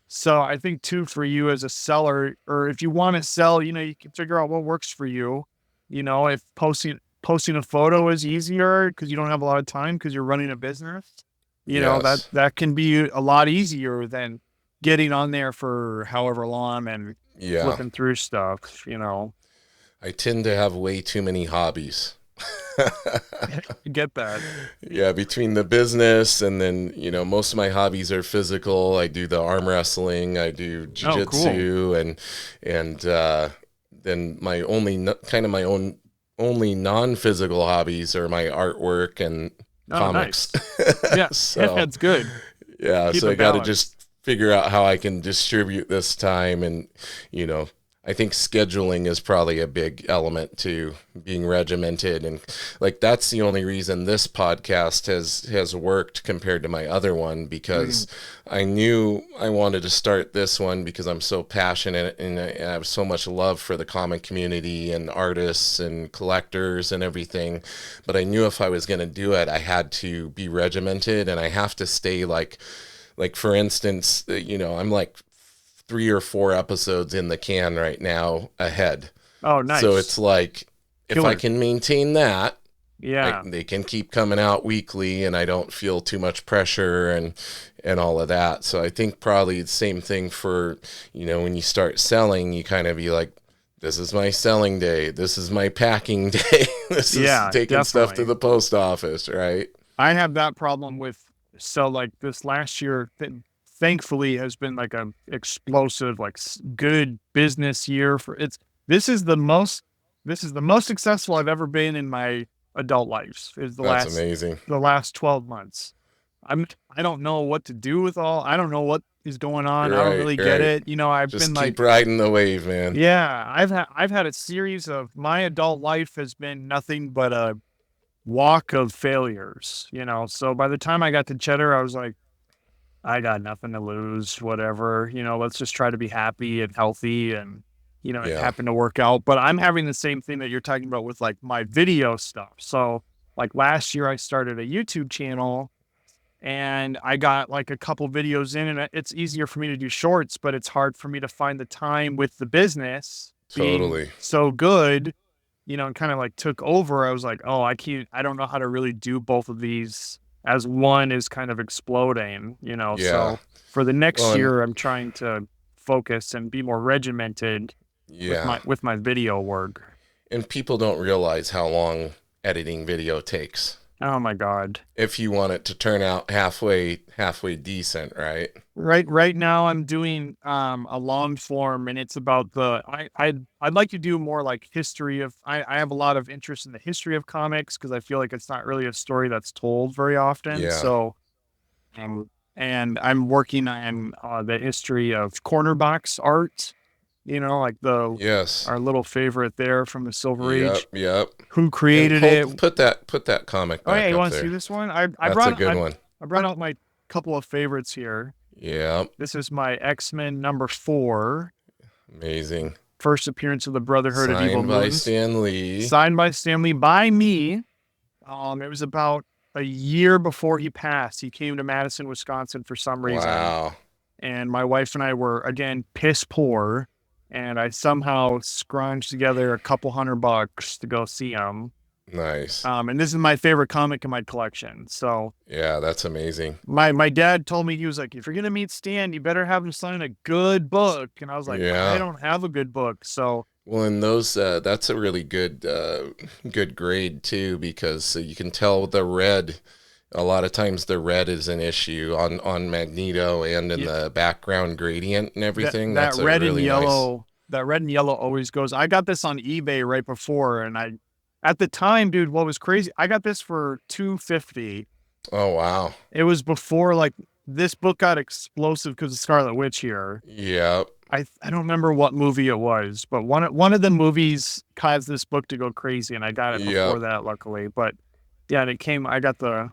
so I think too, for you as a seller, or if you want to sell, you can figure out what works for you. If posting a photo is easier because you don't have a lot of time because you're running a business, Yes. that can be a lot easier than getting on there for however long and Yeah. flipping through stuff. I tend to have way too many hobbies. Get that. Yeah, between the business and then, most of my hobbies are physical. I do the arm wrestling, I do Oh, cool. jujitsu, and then my own only non-physical hobbies are my artwork and Oh, comics. nice. Yeah, So, that's good. yeah, Keep so it I got to balanced. just figure out how I can distribute this time, and you know, I think scheduling is probably a big element to being regimented, and like that's the only reason this podcast has worked compared to my other one, Mm, because I knew I wanted to start this one because I'm so passionate and I have so much love for the comic community and artists and collectors and everything, but I knew if I was going to do it I had to be regimented, and I have to stay like for instance, I'm like 3 or 4 episodes in the can right now ahead. oh, So it's nice. like if I Killer. can maintain that, Yeah. they can keep coming out weekly, and I don't feel too much pressure and all of that. So I think probably the same thing for when you start selling, you kind of be like, This is my selling day. This is my packing day. This is Yeah, taking stuff to definitely. the post office, right? I have that problem with, so like this last year, thankfully has been like a explosive, like good business year for it's. This is the most, this is the most successful I've ever been in my adult life. Is That's amazing. the last 12 months. I don't know what to do with all. I don't know what is going on. I don't Right, really get right. it. You know, I've Just been keep like, riding the wave, man. yeah, I've had a series of, my adult life has been nothing but a walk of failures, you know. So by the time I got to Cheddar, I was like, I got nothing to lose, whatever, you know, let's just try to be happy and healthy. And, you know, it Yeah, happened to work out. But I'm having the same thing that you're talking about with like my video stuff. So like last year I started a YouTube channel and I got like a couple videos in, and it's easier for me to do shorts, but it's hard for me to find the time with the business being totally. so good, you know, and kind of like took over. I was like, oh, I don't know how to really do both of these as one is kind of exploding, you know. Yeah. So for the next Well, and year, I'm trying to focus and be more regimented yeah. with my video work. And people don't realize how long editing video takes. Oh my God. If you want it to turn out halfway decent, right? Right now I'm doing a long form, and it's about I'd like to do more like history of, I have a lot of interest in the history of comics because I feel like it's not really a story that's told very often. Yeah. So and I'm working on the history of corner box art, you know, like the Yes. our little favorite there from the Silver Yep, Age. yep. Who And created it? hold put that comic Oh yeah, back you up want to see there. this one? That's a good one. I brought out my couple of favorites here. Yep. This is my X-Men number 4, Amazing. first appearance of the Brotherhood of Evil Signed by Mutants, Stan Lee. signed by Stanley by me. It was about a year before he passed. He came to Madison, Wisconsin for some reason, Wow. and my wife and I were again piss poor, and I somehow scrounged together a couple $100 to go see him. Nice. And this is my favorite comic in my collection. So Yeah, that's amazing. my dad told me, he was like, if you're gonna meet Stan, you better have him sign a good book. And I was like, I Yeah. don't have a good book. So Well, and those that's a really good grade too, because you can tell the red. A lot of times the red is an issue on Magneto and in yeah, the background gradient and everything. that That's a red and really nice. yellow, that red and yellow always goes. I got this on eBay right before, and at the time, dude, what was crazy, I got this for 250. Oh wow. It was before like this book got explosive because of Scarlet Witch here. Yep. I don't remember what movie it was, but one of the movies caused this book to go crazy, and I got it before Yep. that, luckily. But yeah, and it came. I got the,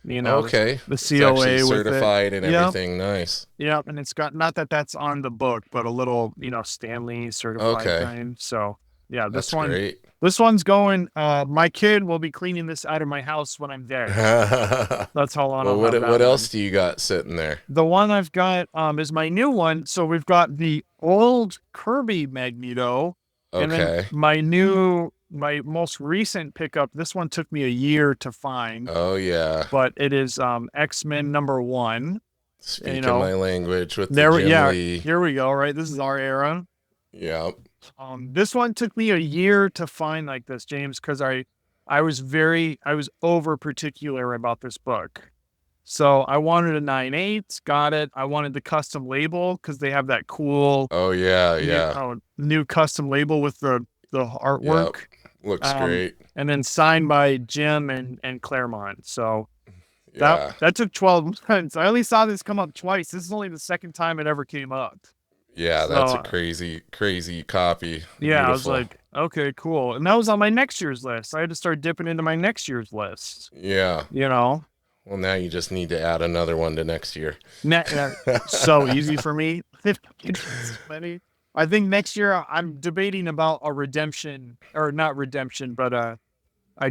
you know, Okay. the It's actually COA with it. certified and Yep, everything. Nice. yep, and it's got, not that that's on the book, but a little, you know, Stanley certified Okay. thing. So yeah, That's great. this one's going. My kid will be cleaning this out of my house when I'm there. That's how long Well, I'll have what that else one. do you got sitting there? The one I've got is my new one. So we've got the old Kirby Magneto, and then Okay. my most recent pickup. This one took me a year to find, Oh yeah. but it is X-Men number 1. And, you Speaking my know, language with the Jim yeah, Lee. here we go. Right, this is our era. Yep. This one took me a year to find like this, James, because I was over particular about this book. So I wanted a 9/8, got it. I wanted the custom label because they have that cool Oh yeah, yeah. new custom label with the Yep. artwork. Looks great. And then signed by Jim and Claremont. So Yeah. that took 12 months. I only saw this come up twice. This is only the second time it ever came up. Yeah, So that's a crazy copy. yeah, I was Beautiful. like, okay, cool. And that was on my next year's list. I had to start dipping into my next year's list, Yeah. you know? Well, now you just need to add another one to next year. So easy for me. It's funny. I think next year I'm debating about a redemption, or not redemption, but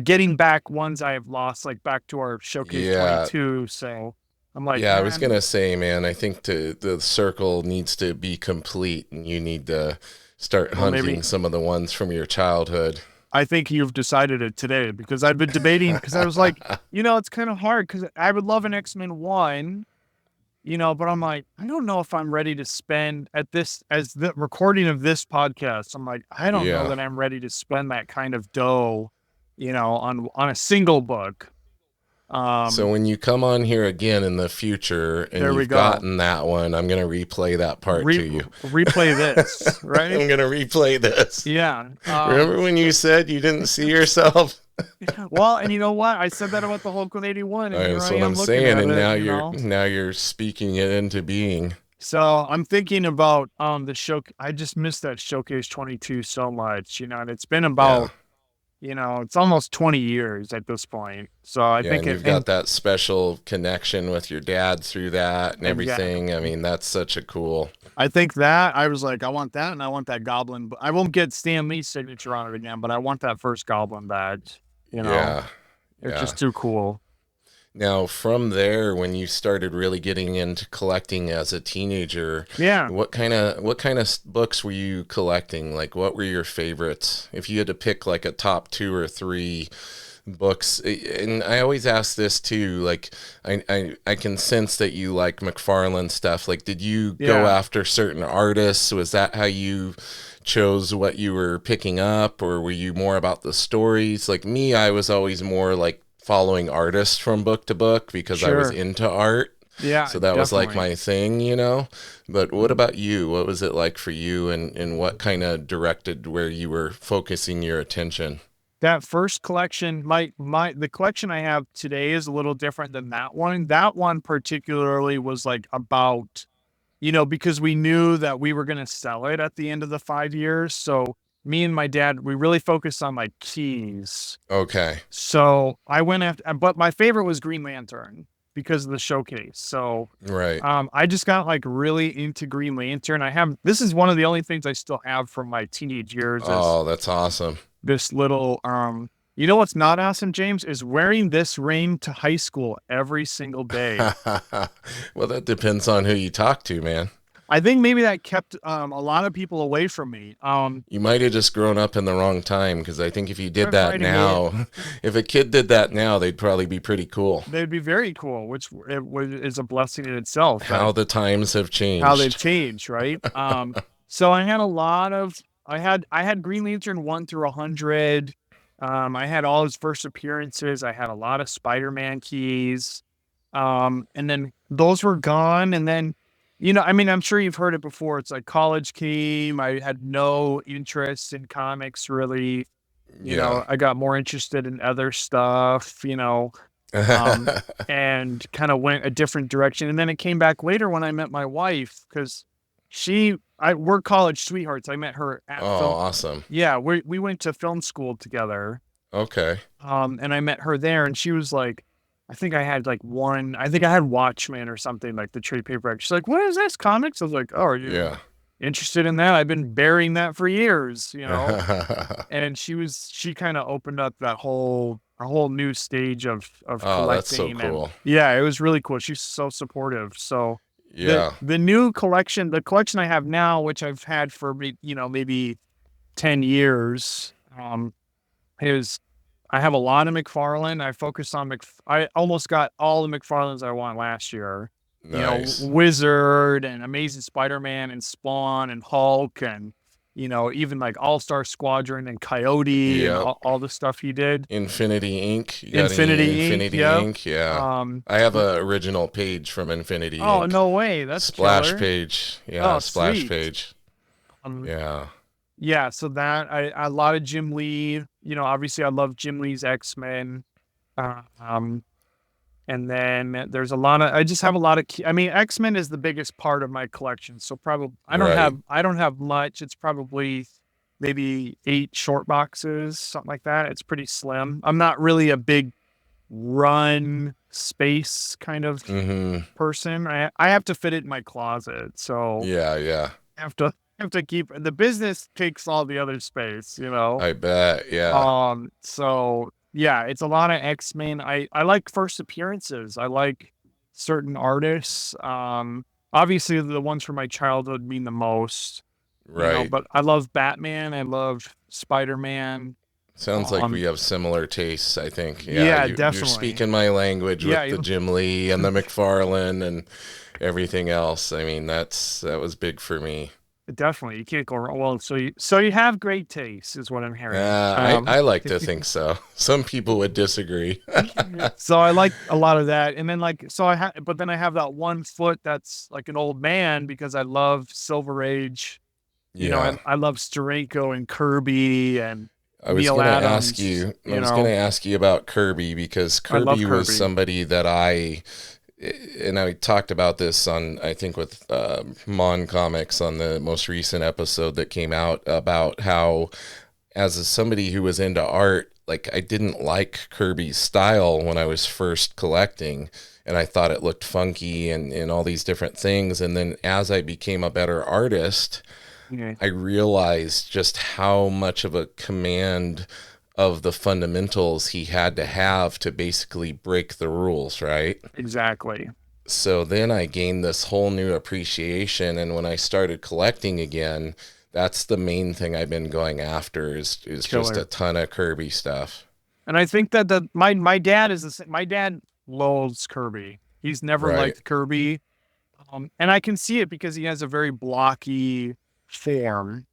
getting back ones I have lost, like back to our showcase Yeah. 22. So I'm like, Yeah, I was man, gonna say, man, I think the circle needs to be complete, and you need to start well, hunting maybe some of the ones from your childhood. I think you've decided it today, because I've been debating, because I was like, you know, it's kind of hard because I would love an X-Men 1, but I'm like, I don't know if I'm ready to spend at this as the recording of this podcast. I'm like, I don't know Yeah. that I'm ready to spend that kind of dough, on a single book. So Um, when you come on here again in the future and there we you've go. gotten that one, I'm going to replay that part Re to you. replay this, right? I'm going to replay this. Yeah. Remember when you said you didn't see yourself? Well, and you know what? I said that about the Hulk 181, and here That's I what I'm am looking saying, at and it, now you're speaking it into being. So I'm thinking about the show. I just missed that Showcase 22 so much, and it's been Yeah. about, it's almost 20 years at this point. So I Yeah, think and it, you've got and that special connection with your dad through that and everything. I exactly. mean, that's such a cool. I think that I was like, I want that, and I want that Goblin. But I won't get Stan Lee's signature on it again, but I want that first Goblin badge. Yeah. It's Yeah. just too cool. Now, from there, when you started really getting into collecting as a teenager, Yeah. what kind of books were you collecting? Like, what were your favorites? If you had to pick like a top two or three books, and I always ask this too. Like, I can sense that you like McFarlane stuff. Like, did you go Yeah. after certain artists? Was that how you chose what you were picking up, or were you more about the stories? Like me, I was always more like following artists from book to book because I was Sure. into art. Yeah. So that was like Definitely. my thing. But what about you? What was it like for you, and what kind of directed where you were focusing your attention? That first collection, the collection I have today is a little different than that one. That one particularly was like about, because we knew that we were going to sell it at the end of the 5 years. So me and my dad, we really focused on like keys. Okay. So I went after, but my favorite was Green Lantern because of the showcase. So Right. I just got like really into Green Lantern. This is one of the only things I still have from my teenage years is Oh, that's awesome. this little what's not awesome, James, is wearing this ring to high school every single day. Well, that depends on who you talk to, man. I think maybe that kept a lot of people away from me. You might have just grown up in the wrong time because I think if you did that Right, now, if a kid did that now, they'd probably be pretty cool. they'd be very cool, is a blessing in itself that How the times have how they've changed. changed, right? So I had a lot of I had Green Lantern 1 through 100. I had all his first appearances. I had a lot of Spider-Man keys. And then those were gone. And then, I mean, I'm sure you've heard it before. It's like college came. I had no interest in comics really. Yeah. I got more interested in other stuff, um, and kind of went a different direction. And then it came back later when I met my wife because we're college sweethearts. I met her Oh, at film. awesome. Yeah, we went to film school together. Okay. And I met her there, and she was like, I think I had Watchmen or something like the trade paperback. She's like, "What is this comics?" I was like, "Oh, are you Yeah. interested in that? I've been burying that for years." And she kind of opened up a whole new stage of Oh, that's so collecting, and cool. yeah, it was really cool. She's so supportive. So Yeah. the collection I have now, which I've had for maybe 10 years, is I have a lot of McFarlane. I focus on I almost got all the McFarlanes I want last year. Nice. Wizard and Amazing Spider-Man and Spawn and Hulk and even like All-Star Squadron and Coyote and Yep. all the stuff he did. Infinity Inc. You got any Infinity Inc. Infinity Yep. Inc? Yeah. Um, I have a original page from Infinity oh Inc. no way, that's Splash killer. page. Yeah, Oh splash sweet. page. Um, Yeah. yeah, so that I a lot of Jim Lee. Obviously I love Jim Lee's X-Men. Uh, um, And then there's a lot of I just have a lot of I mean, X-Men is the biggest part of my collection. So probably Right. I don't have much. It's probably maybe 8 short boxes, something like that. It's pretty slim. I'm not really a big run space kind of Mm-hmm. person. I have to fit it in my closet. So Yeah, yeah. I have to keep the business takes all the other space. I bet. Yeah. So yeah, it's a lot of X-Men. I like first appearances. I like certain artists. Obviously the ones from my childhood mean the most, Right. but I love Batman, I love Spider-Man, Sounds like we have similar tastes, I think. Yeah, Yeah, you're definitely. speaking my language Yeah, with the Jim Lee and the McFarlane and everything else. I mean, that was big for me. definitely. You can't go wrong. Well, so you have great taste, is what I'm hearing. I like to think so. Some people would disagree. So I like a lot of that, and then like so I have, but then I have that one foot that's like an old man because I love Silver Age. Yeah. I love Steranko and Kirby and I was Neil gonna ask Adams. you. I was gonna ask you about Kirby because I love Kirby was Kirby. somebody that and I talked about this on, I think, with Mon Comics on the most recent episode that came out about how, somebody who was into art, like I didn't like Kirby's style when I was first collecting, and I thought it looked funky and all these different things. And then as I became a better artist, Yeah, I realized just how much of a command of the fundamentals he had to have to basically break the rules, right? exactly. So then I gained this whole new appreciation, and when I started collecting again, that's the main thing I've been going after is just a Killer. ton of Kirby stuff. And I think that my dad is the same. My dad loathes Kirby. He's never Right. liked Kirby. And I can see it because he has a very blocky form,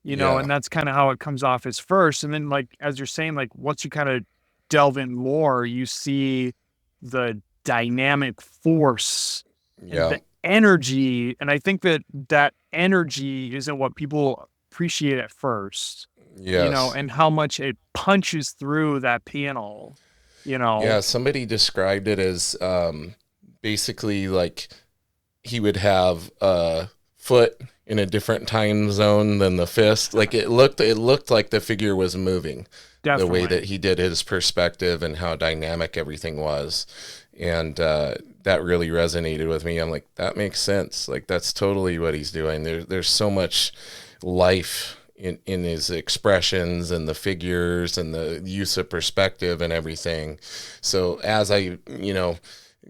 Yeah. and that's kind of how it comes off as first. And then, like, as you're saying, like, once you kind of delve in more, you see the dynamic force and Yeah. the energy. And I think that that energy isn't what people appreciate at first, Yes. and how much it punches through that panel, you know. Yeah, somebody described it as basically like he would have a foot in a different time zone than the fist. Like it looked like the figure was moving, the way that Definitely. he did his perspective and how dynamic everything was. And that really resonated with me. I'm like, that makes sense. Like that's totally what he's doing. There's so much life in his expressions and the figures and the use of perspective and everything. So as I,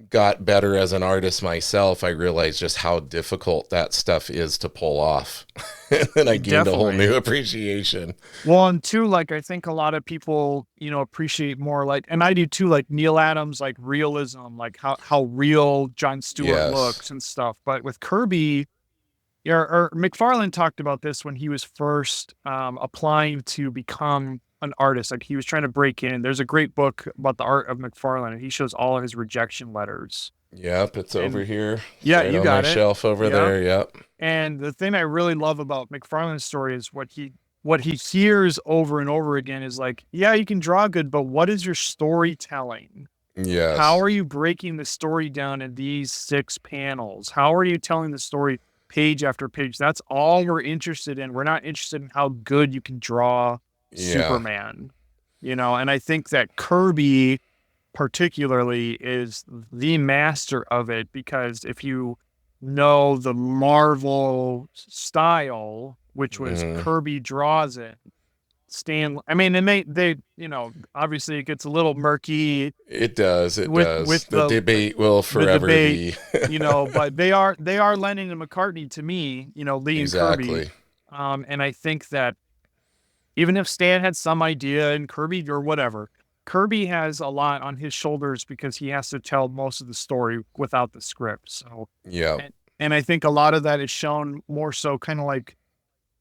got better as an artist myself, I realized just how difficult that stuff is to pull off. And then I gained a whole Definitely. new appreciation. Well, and two, like I think a lot of people, appreciate more like, and I do too, like Neil Adams, like realism, like how real John Stewart Yes. looks and stuff. But with Kirby, or McFarlane talked about this when he was first applying to become an artist. Like he was trying to break in. There's a great book about the art of McFarlane, and he shows all of his rejection letters. Yep, it's over And here. It's yeah, right you on my got it. shelf over Yeah. there. Yep. And the thing I really love about McFarlane's story is what he hears over and over again is like, yeah, you can draw good, but what is your storytelling? How Yes. are you breaking the story down in these 6 panels? How are you telling the story page after page? That's all we're interested in. We're not interested in how good you can draw Yeah. Superman, and I think that Kirby particularly is the master of it because if you know the Marvel style, which was Hmm. Kirby draws it, I mean, and they, obviously it gets a little murky It does. It does. with The debate will the forever debate, be. but they are Lennon and McCartney to me, Lee and Kirby. Exactly. And I think that even if Stan had some idea and Kirby or whatever, Kirby has a lot on his shoulders because he has to tell most of the story without the script. So, Yep. and I think a lot of that is shown more so kind of like,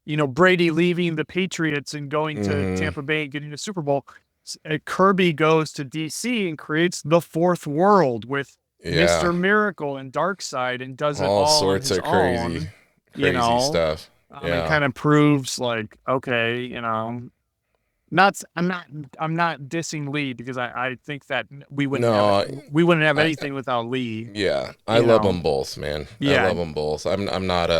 Brady leaving the Patriots and going to Hmm. Tampa Bay and getting a Super Bowl. Kirby goes to DC and creates the fourth world with Yeah. Mr. Miracle and Darkseid and does it All all on sorts his of crazy, own, you crazy know, stuff. and Yeah. kind of proves like, okay, not I'm not dissing Lee because I think that we wouldn't have it. No, We wouldn't have I anything without Lee, yeah, I you love know. them both, man. I Yeah, love them both. I'm not.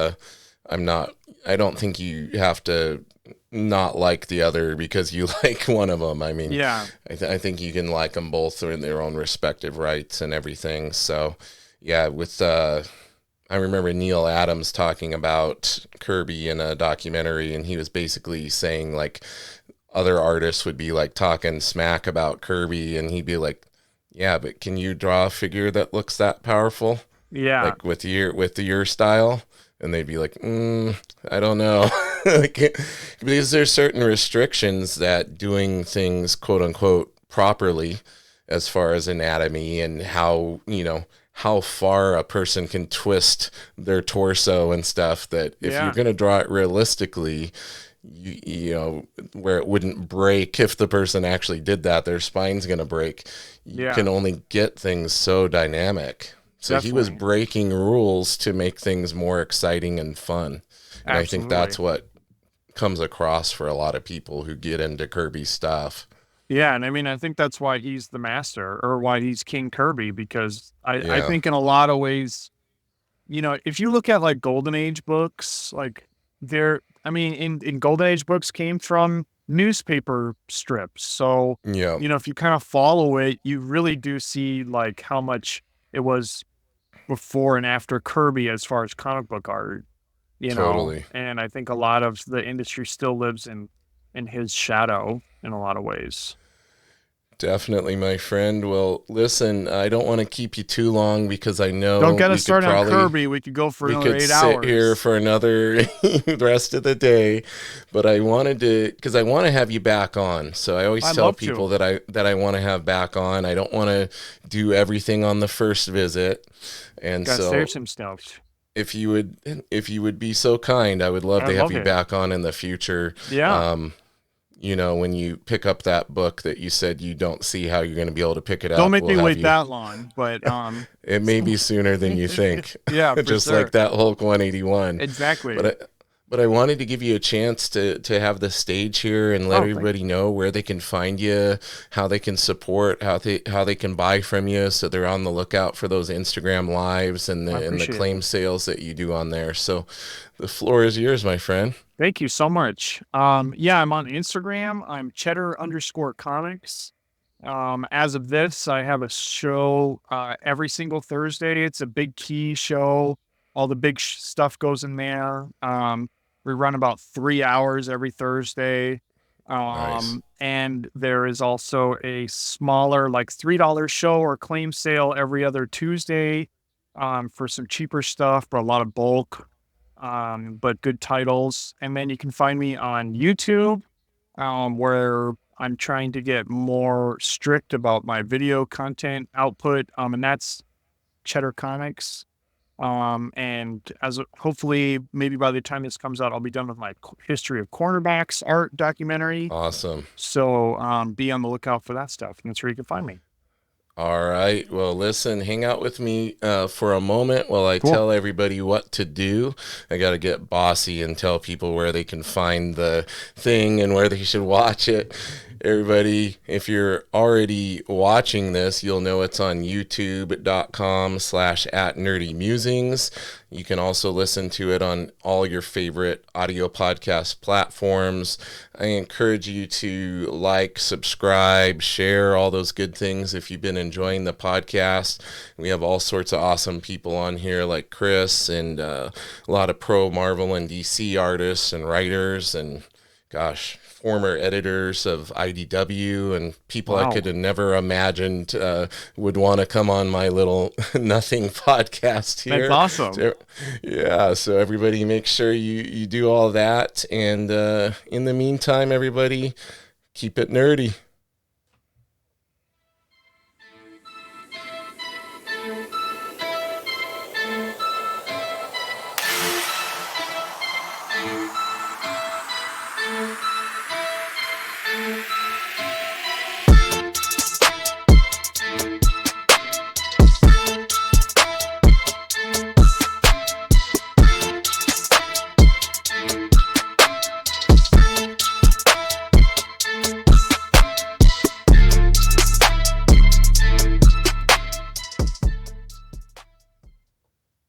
I don't think you have to not like the other because you like one of them. I mean, yeah, I think you can like them both in their own respective rights and everything. So, yeah, with I remember Neil Adams talking about Kirby in a documentary, and he was basically saying like other artists would be like talking smack about Kirby, and he'd be like, "Yeah, but can you draw a figure that looks that powerful, yeah, like with your style?" And they'd be like, I don't know. Like, because there's certain restrictions that doing things, quote unquote, properly as far as anatomy and how, how far a person can twist their torso and stuff, that if you're Yeah. going to draw it realistically, you know, where it wouldn't break if the person actually did that, their spine's going to break. You Yeah. can only get things so dynamic. So he was Definitely. breaking rules to make things more exciting and fun. And I think Absolutely. that's what comes across for a lot of people who get into Kirby stuff. Yeah, and I mean, I think that's why he's the master or why he's King Kirby because I Yeah. think in a lot of ways, if you look at like Golden Age books, like I mean, in Golden Age books came from newspaper strips. So, Yeah. if you kind of follow it, you really do see like how much it was before and after Kirby as far as comic book art, Totally. and I think a lot of the industry still lives in his shadow in a lot of ways. Definitely, my friend. Well, listen, I don't want to keep you too long because I Don't know get us started on Kirby. We could go for we another could 8 sit here hours. for another rest of the day, but I wanted to, because I want to have you back on. So I always I'd tell love to. people that I want to have back on. I don't want to do everything on the first visit, and Gotta so save some stuff. if you would be so kind, I would love I'd to have love you it. back on in the future. Yeah. Um, when you pick up that book that you said you don't see how you're going to be able to pick it Don't up, make we'll me have wait you. that long, but It may be sooner than you think, yeah, for just like sure. that Hulk 181. Exactly. But I wanted to give you a chance to have the stage here and let Oh, thank everybody know where they can find you, how they can support, how they can buy from you, so they're on the lookout for those Instagram lives and I the appreciate it. claim sales that you do on there. So the floor is yours, my friend. Thank you so much. Yeah, I'm on Instagram. I'm cheddar_comics. As of this, I have a show every single Thursday. It's a big key show. All the big stuff goes in there. We run about 3 hours every Thursday. Nice. And there is also a smaller, like $3 show or claim sale every other Tuesday for some cheaper stuff, but a lot of bulk, but good titles. And then you can find me on YouTube, where I'm trying to get more strict about my video content output, and that's Cheddar Comics. And hopefully, maybe by the time this comes out, I'll be done with my history of cornerbacks art documentary. Awesome. So be on the lookout for that stuff, and that's where you can find me. All right. Well, listen, hang out with me for a moment while I Cool. tell everybody what to do. I got to get bossy and tell people where they can find the thing and where they should watch it. Everybody, if you're already watching this, you'll know it's on youtube.com/@nerdymusings. You can also listen to it on all your favorite audio podcast platforms. I encourage you to like, subscribe, share, all those good things if you've been enjoying the podcast. We have all sorts of awesome people on here like Chris and a lot of pro Marvel and DC artists and writers and, gosh, former editors of IDW and people I could Wow. have never imagined would want to come on my little nothing podcast That's here. awesome. So, yeah, so everybody make sure you do all that. And in the meantime, everybody, keep it nerdy.